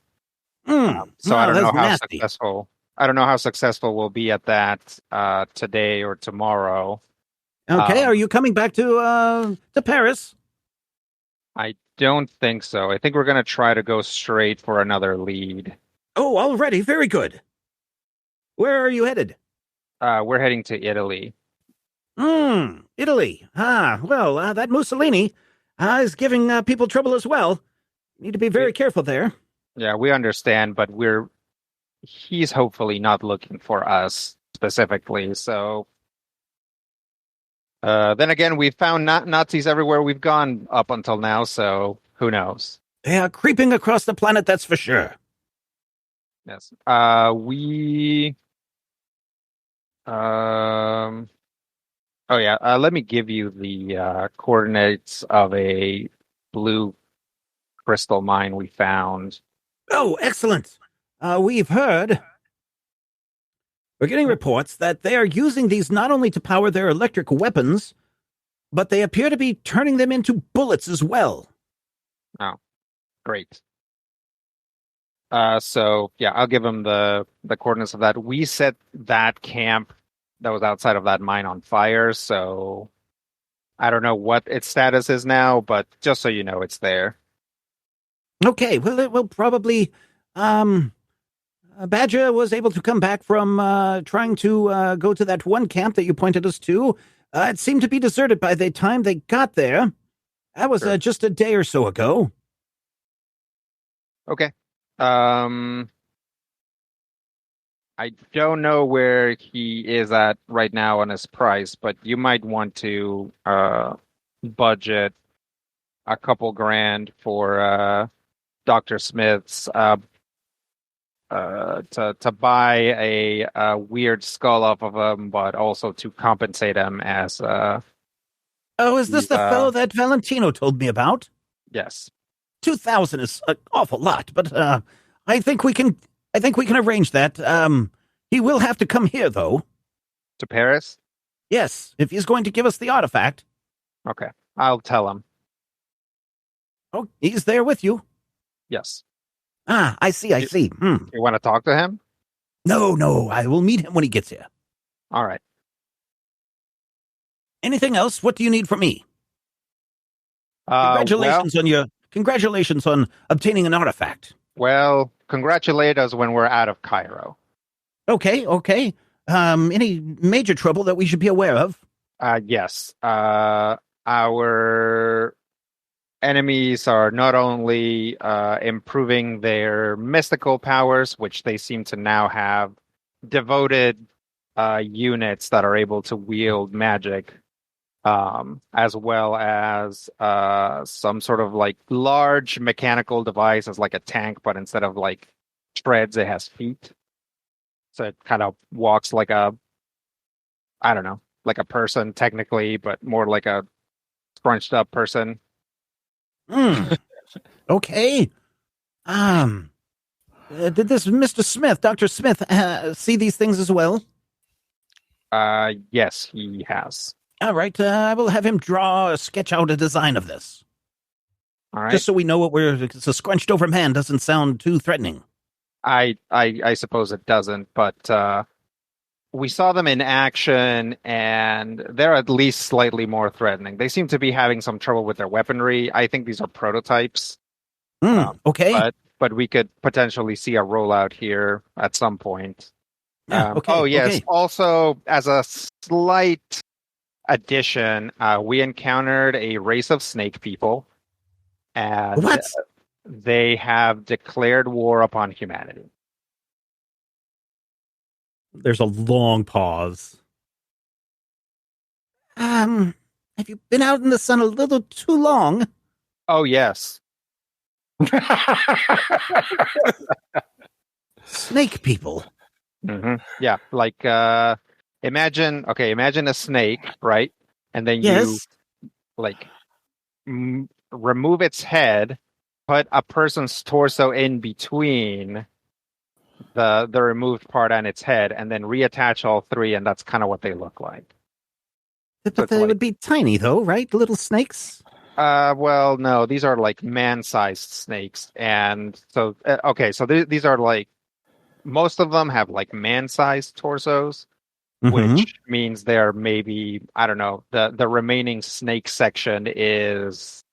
So I don't know how successful. I don't know how successful we'll be at that today or tomorrow. Okay, are you coming back to Paris? I don't think so. I think we're going to try to go straight for another lead. Oh, already. Very good. Where are you headed? We're heading to Italy. Italy. Well, that Mussolini is giving people trouble as well. Need to be very careful there. Yeah, we understand, but he's hopefully not looking for us specifically. So then again, we've found Nazis everywhere we've gone up until now, so who knows? They are creeping across the planet, that's for sure. Yes. Let me give you the coordinates of a blue crystal mine we found. Oh, excellent. We're getting reports that they are using these not only to power their electric weapons, but they appear to be turning them into bullets as well. Oh, great. So I'll give them the coordinates of that. We set that camp that was outside of that mine on fire, so I don't know what its status is now, but just so you know, it's there. Okay, well, it will probably... Badger was able to come back from trying to go to that one camp that you pointed us to. It seemed to be deserted by the time they got there. That was just a day or so ago. Okay. I don't know where he is at right now on his price, but you might want to budget a couple grand for Dr. Smith's to buy a weird skull off of him, but also to compensate him as is this the fellow that Valentino told me about? Yes. 2,000 is an awful lot, but I think we can arrange that. He will have to come here, though. To Paris? Yes, if he's going to give us the artifact. Okay, I'll tell him. Oh, he's there with you? Yes. I see. You want to talk to him? No, I will meet him when he gets here. All right. Anything else? What do you need from me? Congratulations on obtaining an artifact. Well, congratulate us when we're out of Cairo. Okay. Any major trouble that we should be aware of? Yes. Our enemies are not only improving their mystical powers, which they seem to now have devoted units that are able to wield magic, as well as some sort of like large mechanical device as like a tank, but instead of like treads, it has feet. So it kind of walks like like a person technically, but more like a scrunched up person. Okay. Did this Mr. Smith, Dr. Smith, see these things as well? Yes, he has. All right. I will have him sketch out a design of this. All right. Just so we know it's a scrunched over man doesn't sound too threatening. I suppose it doesn't, but we saw them in action, and they're at least slightly more threatening. They seem to be having some trouble with their weaponry. I think these are prototypes. Okay. But we could potentially see a rollout here at some point. Okay. Oh, yes. Okay. Also, as a slight addition, we encountered a race of snake people. And what? They have declared war upon humanity. There's a long pause. Have you been out in the sun a little too long? Oh, yes. Snake people. Mm-hmm. Yeah, like imagine a snake, right? And then you Yes. like remove its head, put a person's torso in between the removed part and its head, and then reattach all three, and that's kind of what they look like. But they would be tiny, though, right? Little snakes? Well, no, these are like man-sized snakes. And so, these are like, most of them have like man-sized torsos, which means they're maybe, I don't know, the remaining snake section is,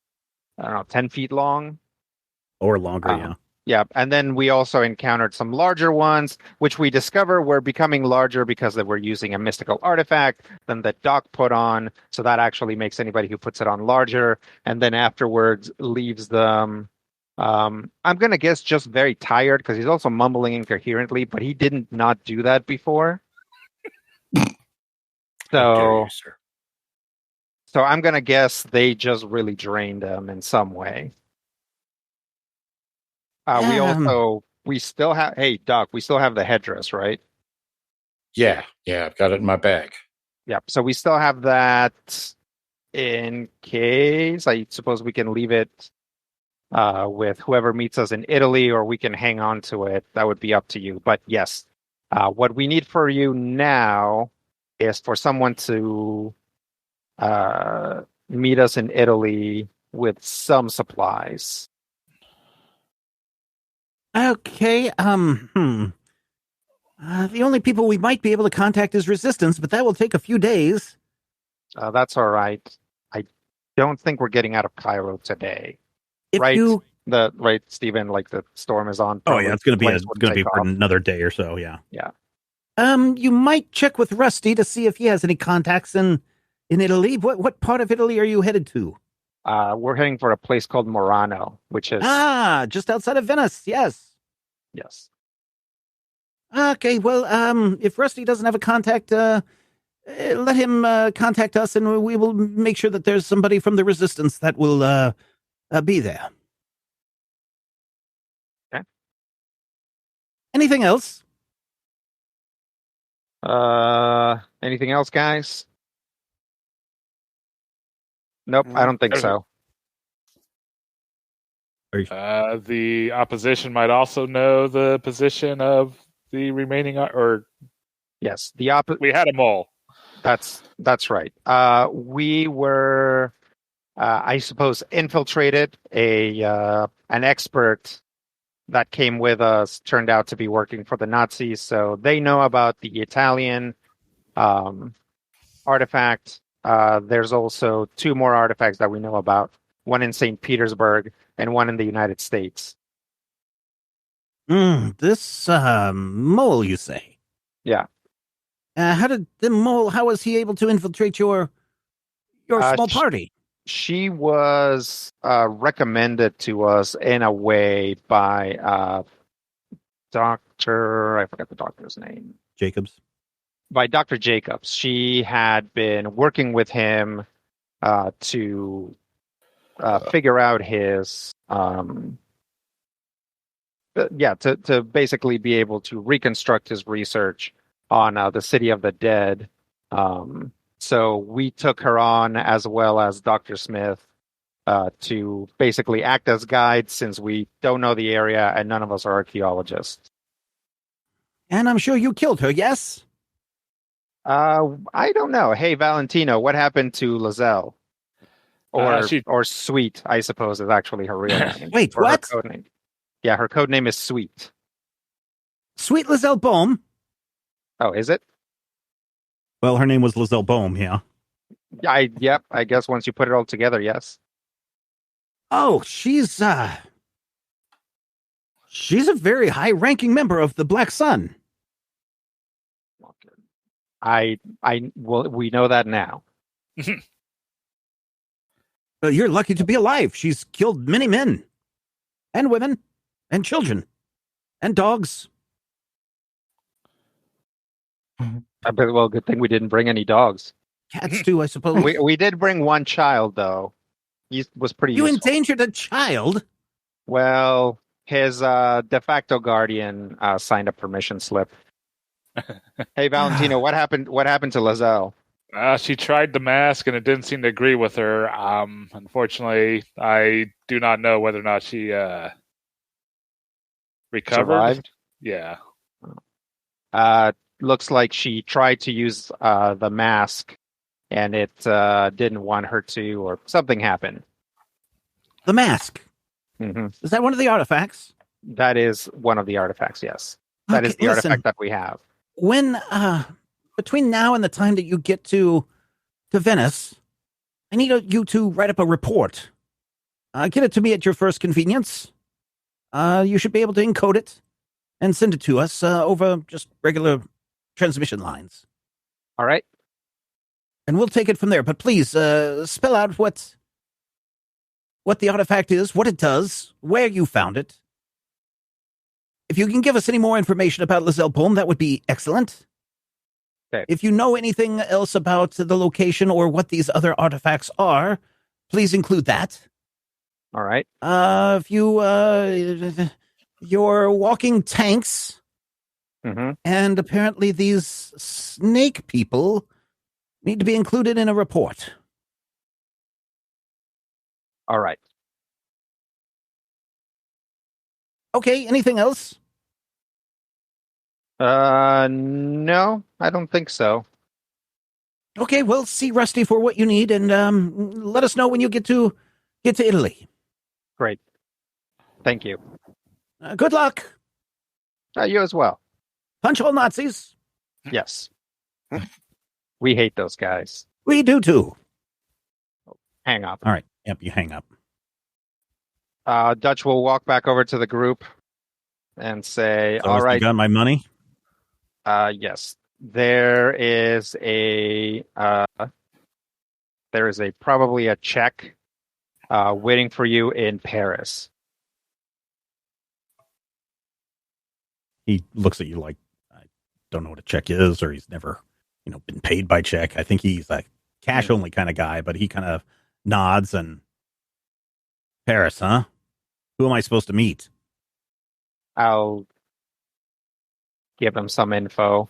I don't know, 10 feet long. Or longer, yeah. Yeah, and then we also encountered some larger ones, which we discover were becoming larger because they were using a mystical artifact than that Doc put on. So that actually makes anybody who puts it on larger, and then afterwards leaves them. I'm going to guess just very tired because he's also mumbling incoherently, but he didn't not do that before. So I'm going to guess they just really drained them in some way. We still have, hey, Doc, we still have the headdress, right? Yeah, I've got it in my bag. Yep. So we still have that in case. I suppose we can leave it with whoever meets us in Italy, or we can hang on to it. That would be up to you. But yes, what we need for you now is for someone to meet us in Italy with some supplies. Okay, the only people we might be able to contact is Resistance, but that will take a few days. That's all right. I don't think we're getting out of Cairo today. Right, Stephen? Like the storm is on. Oh yeah, it's going to be for another day or so. Yeah. Yeah. You might check with Rusty to see if he has any contacts in Italy. What part of Italy are you headed to? We're heading for a place called Murano, which is just outside of Venice. Yes. Okay. Well, if Rusty doesn't have a contact, let him contact us, and we will make sure that there's somebody from the Resistance that will be there. Okay. Anything else? Anything else, guys? Nope, I don't think so. The opposition might also know the position of the remaining, or yes, we had them all. That's right. We were, I suppose, infiltrated. An expert that came with us turned out to be working for the Nazis, so they know about the Italian artifact. There's also two more artifacts that we know about, one in St. Petersburg and one in the United States. This mole, you say? Yeah. How was he able to infiltrate your small party? She was recommended to us in a way by I forgot the doctor's name. Jacobs. By Dr. Jacobs. She had been working with him to figure out his to basically be able to reconstruct his research on the City of the Dead. So we took her on, as well as Dr. Smith, to basically act as guides, since we don't know the area and none of us are archaeologists. And I'm sure you killed her, yes? I don't know. Hey, Valentino, what happened to Lizelle? Or Sweet, I suppose, is actually her real name. Wait, what? Her code name. Yeah, her code name is Sweet. Sweet Lizelle Bohm? Oh, is it? Well, her name was Lizelle Bohm, yeah. I guess once you put it all together, yes. Oh, she's a very high-ranking member of the Black Sun. We know that now. You're lucky to be alive. She's killed many men and women and children and dogs. Well, good thing we didn't bring any dogs. Cats too, I suppose. We did bring one child, though. He was pretty useful. You endangered a child? Well, his de facto guardian signed a permission slip. Hey, Valentino, what happened? What happened to Lizelle? She tried the mask and it didn't seem to agree with her. Unfortunately, I do not know whether or not she recovered. Survived? Yeah. Looks like she tried to use the mask, and it didn't want her to, or something happened. The mask. Mm-hmm. Is that one of the artifacts? That is one of the artifacts, yes. That is the artifact that we have. When, between now and the time that you get to Venice, I need you to write up a report. Get it to me at your first convenience. You should be able to encode it and send it to us over just regular transmission lines. All right. And we'll take it from there. But please, spell out what the artifact is, what it does, where you found it. If you can give us any more information about Lizelle Poem, that would be excellent. Okay. If you know anything else about the location or what these other artifacts are, please include that. All right. If you, your walking tanks, and apparently these snake people need to be included in a report. All right. Okay, anything else? No, I don't think so. Okay, well, see Rusty for what you need, and let us know when you get to Italy. Great. Thank you. Good luck. You as well. Punch all Nazis. Yes. We hate those guys. We do too. Hang up. All right. Yep, you hang up. Dutch will walk back over to the group and say, So all right. You got my money? Yes. There is probably a check waiting for you in Paris. He looks at you like, I don't know what a check is, or he's never, been paid by check. I think he's a cash only kind of guy, but he kind of nods and Paris, huh? Who am I supposed to meet? I'll give him some info.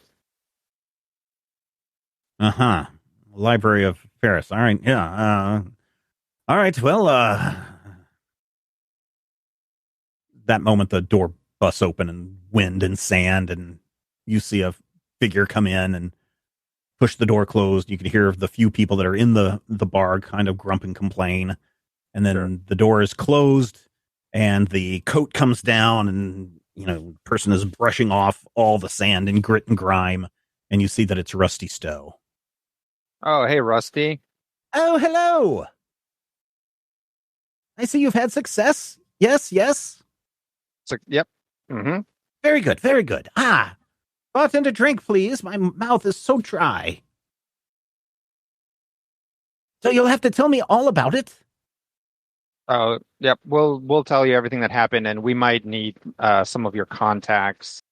Library of Paris. All right. Yeah. All right. Well, that moment the door busts open and wind and sand, and you see a figure come in and push the door closed. You can hear the few people that are in the bar kind of grump and complain. And then the door is closed and the coat comes down, and, the person is brushing off all the sand and grit and grime. And you see that it's Rusty Stowe. Oh, hey, Rusty. Oh, hello. I see you've had success. Yes. So, yep. Mm-hmm. Very good. Very good. Bartender, drink, please. My mouth is so dry. So you'll have to tell me all about it. Oh, yep. We'll tell you everything that happened, and we might need some of your contacts.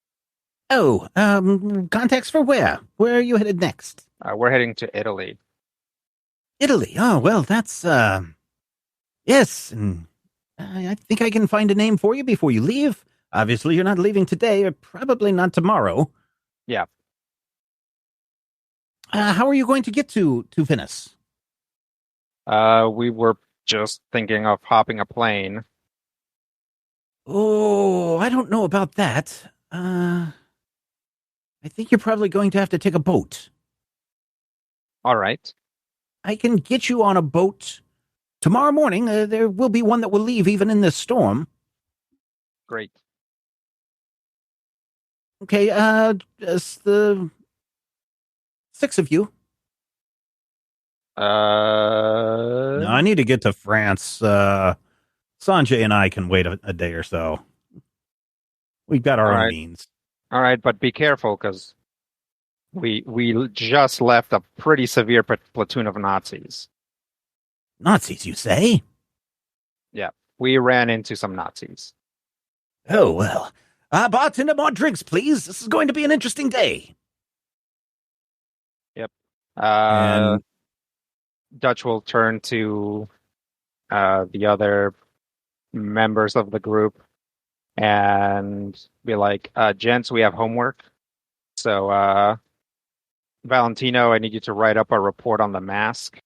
Oh, contacts for where? Where are you headed next? We're heading to Italy. Italy. Oh, well, that's yes. And I think I can find a name for you before you leave. Obviously, you're not leaving today, or probably not tomorrow. Yeah. How are you going to get to Venice? We were just thinking of hopping a plane. Oh, I don't know about that. I think you're probably going to have to take a boat. All right. I can get you on a boat tomorrow morning. There will be one that will leave even in this storm. Great. Okay, just the 6 of you. No, I need to get to France. Sanjay and I can wait a day or so. We've got our own means. All right, but be careful, because we just left a pretty severe platoon of Nazis. Nazis, you say? Yeah, we ran into some Nazis. Oh, well. Bartender, more drinks, please. This is going to be an interesting day. Yep. And Dutch will turn to the other members of the group and be like, gents, we have homework. So, Valentino, I need you to write up a report on the mask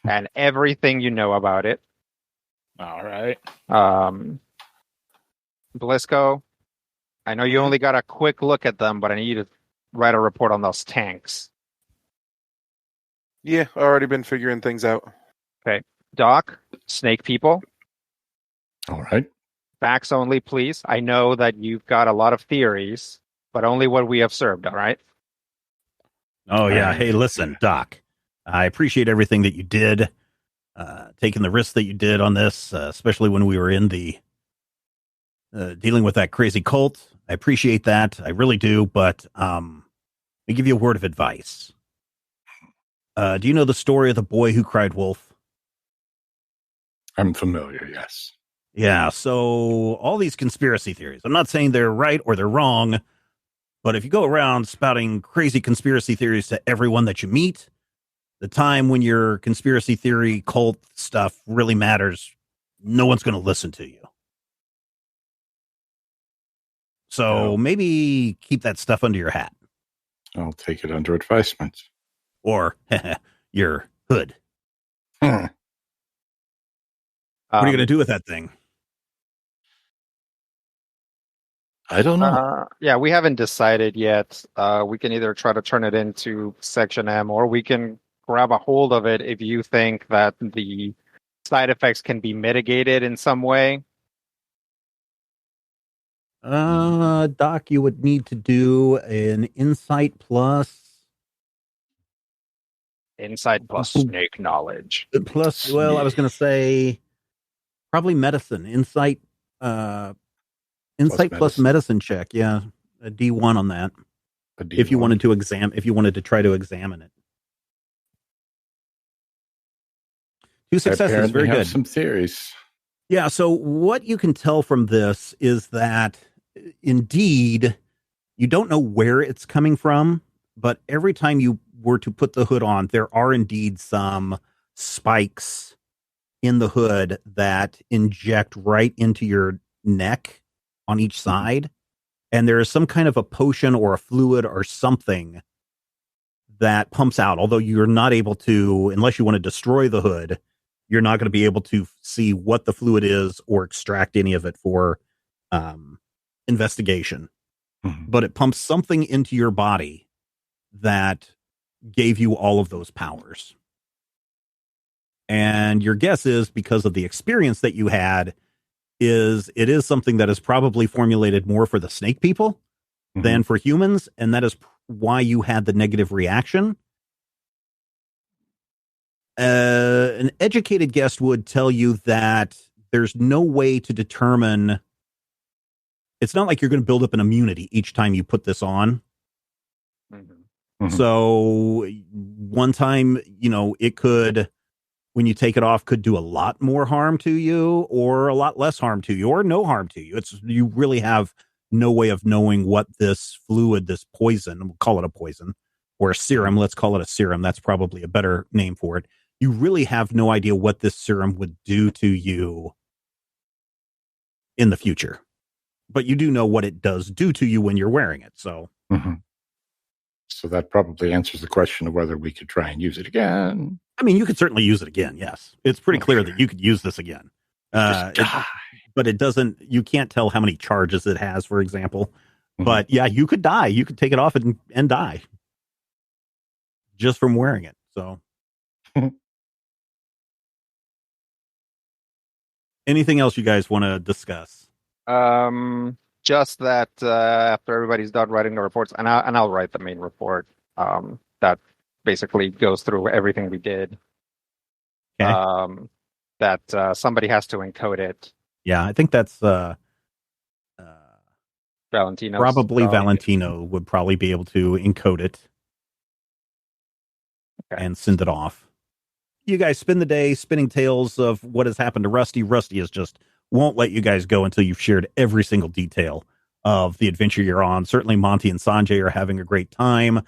and everything you know about it. All right. Blisco, I know you only got a quick look at them, but I need you to write a report on those tanks. Yeah, already been figuring things out. Okay. Doc, Snake People, All right. facts only, please. I know that you've got a lot of theories, but only what we observed, all right? Oh, yeah. Hey, listen, Doc, I appreciate everything that you did, taking the risks that you did on this, especially when we were in the dealing with that crazy cult. I appreciate that. I really do. But let me give you a word of advice. Do you know the story of the boy who cried wolf? I'm familiar, yes. Yeah. So all these conspiracy theories, I'm not saying they're right or they're wrong, but if you go around spouting crazy conspiracy theories to everyone that you meet, the time when your conspiracy theory cult stuff really matters, no one's going to listen to you. So maybe keep that stuff under your hat. I'll take it under advisement. Or your hood. Hmm. What are you going to do with that thing? I don't know. Yeah, we haven't decided yet. We can either try to turn it into Section M, or we can grab a hold of it if you think that the side effects can be mitigated in some way. Doc, you would need to do an Insight plus Snake knowledge. plus. Well, I was going to say probably medicine. Insight plus medicine check. Yeah, a D1 on that. If you wanted to try to examine it. 2 successes, very good. Some theories. Yeah, so what you can tell from this is that indeed you don't know where it's coming from, but every time you were to put the hood on, there are indeed some spikes in the hood that inject right into your neck on each side. And there is some kind of a potion or a fluid or something that pumps out, although you're not able to, unless you want to destroy the hood, you're not going to be able to see what the fluid is or extract any of it for investigation. Mm-hmm. But it pumps something into your body that gave you all of those powers. And your guess is, because of the experience that you had, it is something that is probably formulated more for the snake people than for humans. And that is why you had the negative reaction. An educated guest would tell you that there's no way to determine. It's not like you're going to build up an immunity each time you put this on. Mm-hmm. So one time, it could, when you take it off, could do a lot more harm to you or a lot less harm to you or no harm to you. You really have no way of knowing what this fluid, this poison, we'll call it a poison, or a serum. Let's call it a serum. That's probably a better name for it. You really have no idea what this serum would do to you in the future. But you do know what it does do to you when you're wearing it. So, So that probably answers the question of whether we could try and use it again. I mean, you could certainly use it again. Yes. It's pretty clear that you could use this again. But it doesn't, you can't tell how many charges it has, for example. But yeah, you could die. You could take it off and die just from wearing it. So anything else you guys want to discuss? Just that after everybody's done writing the reports, and I'll write the main report. That basically goes through everything we did. Okay. That somebody has to encode it. Yeah, I think that's Valentino. Probably Valentino would probably be able to encode it and send it off. You guys spend the day spinning tales of what has happened to Rusty. Rusty is just won't let you guys go until you've shared every single detail of the adventure you're on. Certainly Monty and Sanjay are having a great time.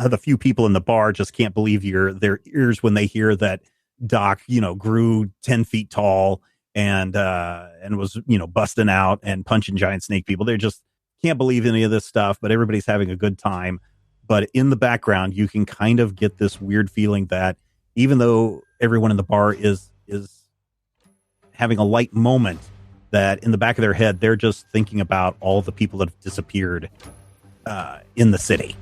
The few people in the bar just can't believe their ears when they hear that Doc, grew 10 feet tall and was, busting out and punching giant snake people. They just can't believe any of this stuff, but everybody's having a good time. But in the background, you can kind of get this weird feeling that even though everyone in the bar is having a light moment, that in the back of their head, they're just thinking about all the people that have disappeared in the city.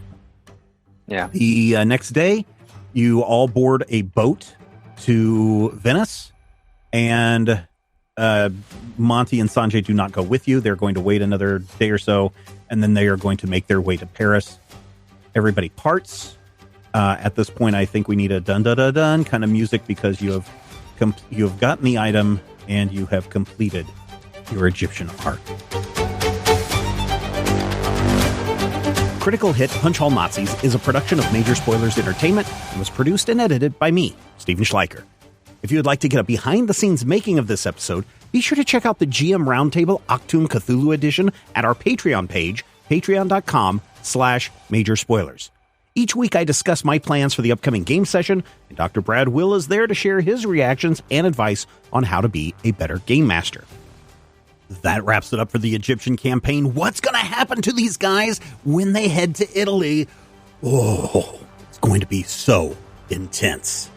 Yeah. The next day, you all board a boat to Venice, and Monty and Sanjay do not go with you. They're going to wait another day or so, and then they are going to make their way to Paris. Everybody parts. At this point, I think we need a dun-dun-dun-dun kind of music because you have gotten the item and you have completed your Egyptian arc. Critical Hit Punch All Nazis is a production of Major Spoilers Entertainment and was produced and edited by me, Steven Schleicher. If you would like to get a behind-the-scenes making of this episode, be sure to check out the GM Roundtable Octoon Cthulhu Edition at our Patreon page, patreon.com/Major Spoilers. Each week I discuss my plans for the upcoming game session, and Dr. Brad Will is there to share his reactions and advice on how to be a better game master. That wraps it up for the Egyptian campaign. What's going to happen to these guys when they head to Italy? Oh, it's going to be so intense.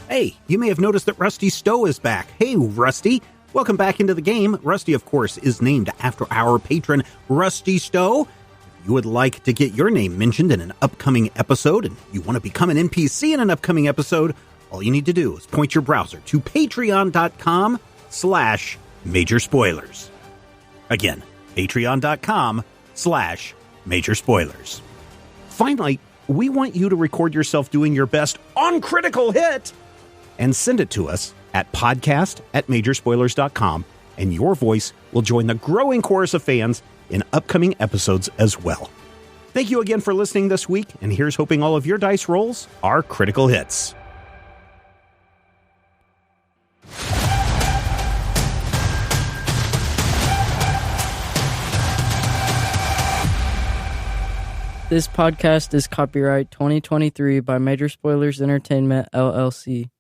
Hey, you may have noticed that Rusty Stowe is back. Hey, Rusty, welcome back into the game. Rusty, of course, is named after our patron, Rusty Stowe. If you would like to get your name mentioned in an upcoming episode, and you want to become an NPC in an upcoming episode, all you need to do is point your browser to patreon.com/Major Spoilers. Again, patreon.com/Major Spoilers. Finally, we want you to record yourself doing your best on Critical Hit and send it to us at podcast@majorspoilers.com, and your voice will join the growing chorus of fans in upcoming episodes as well. Thank you again for listening this week, and here's hoping all of your dice rolls are critical hits. This podcast is copyright 2023 by Major Spoilers Entertainment, LLC.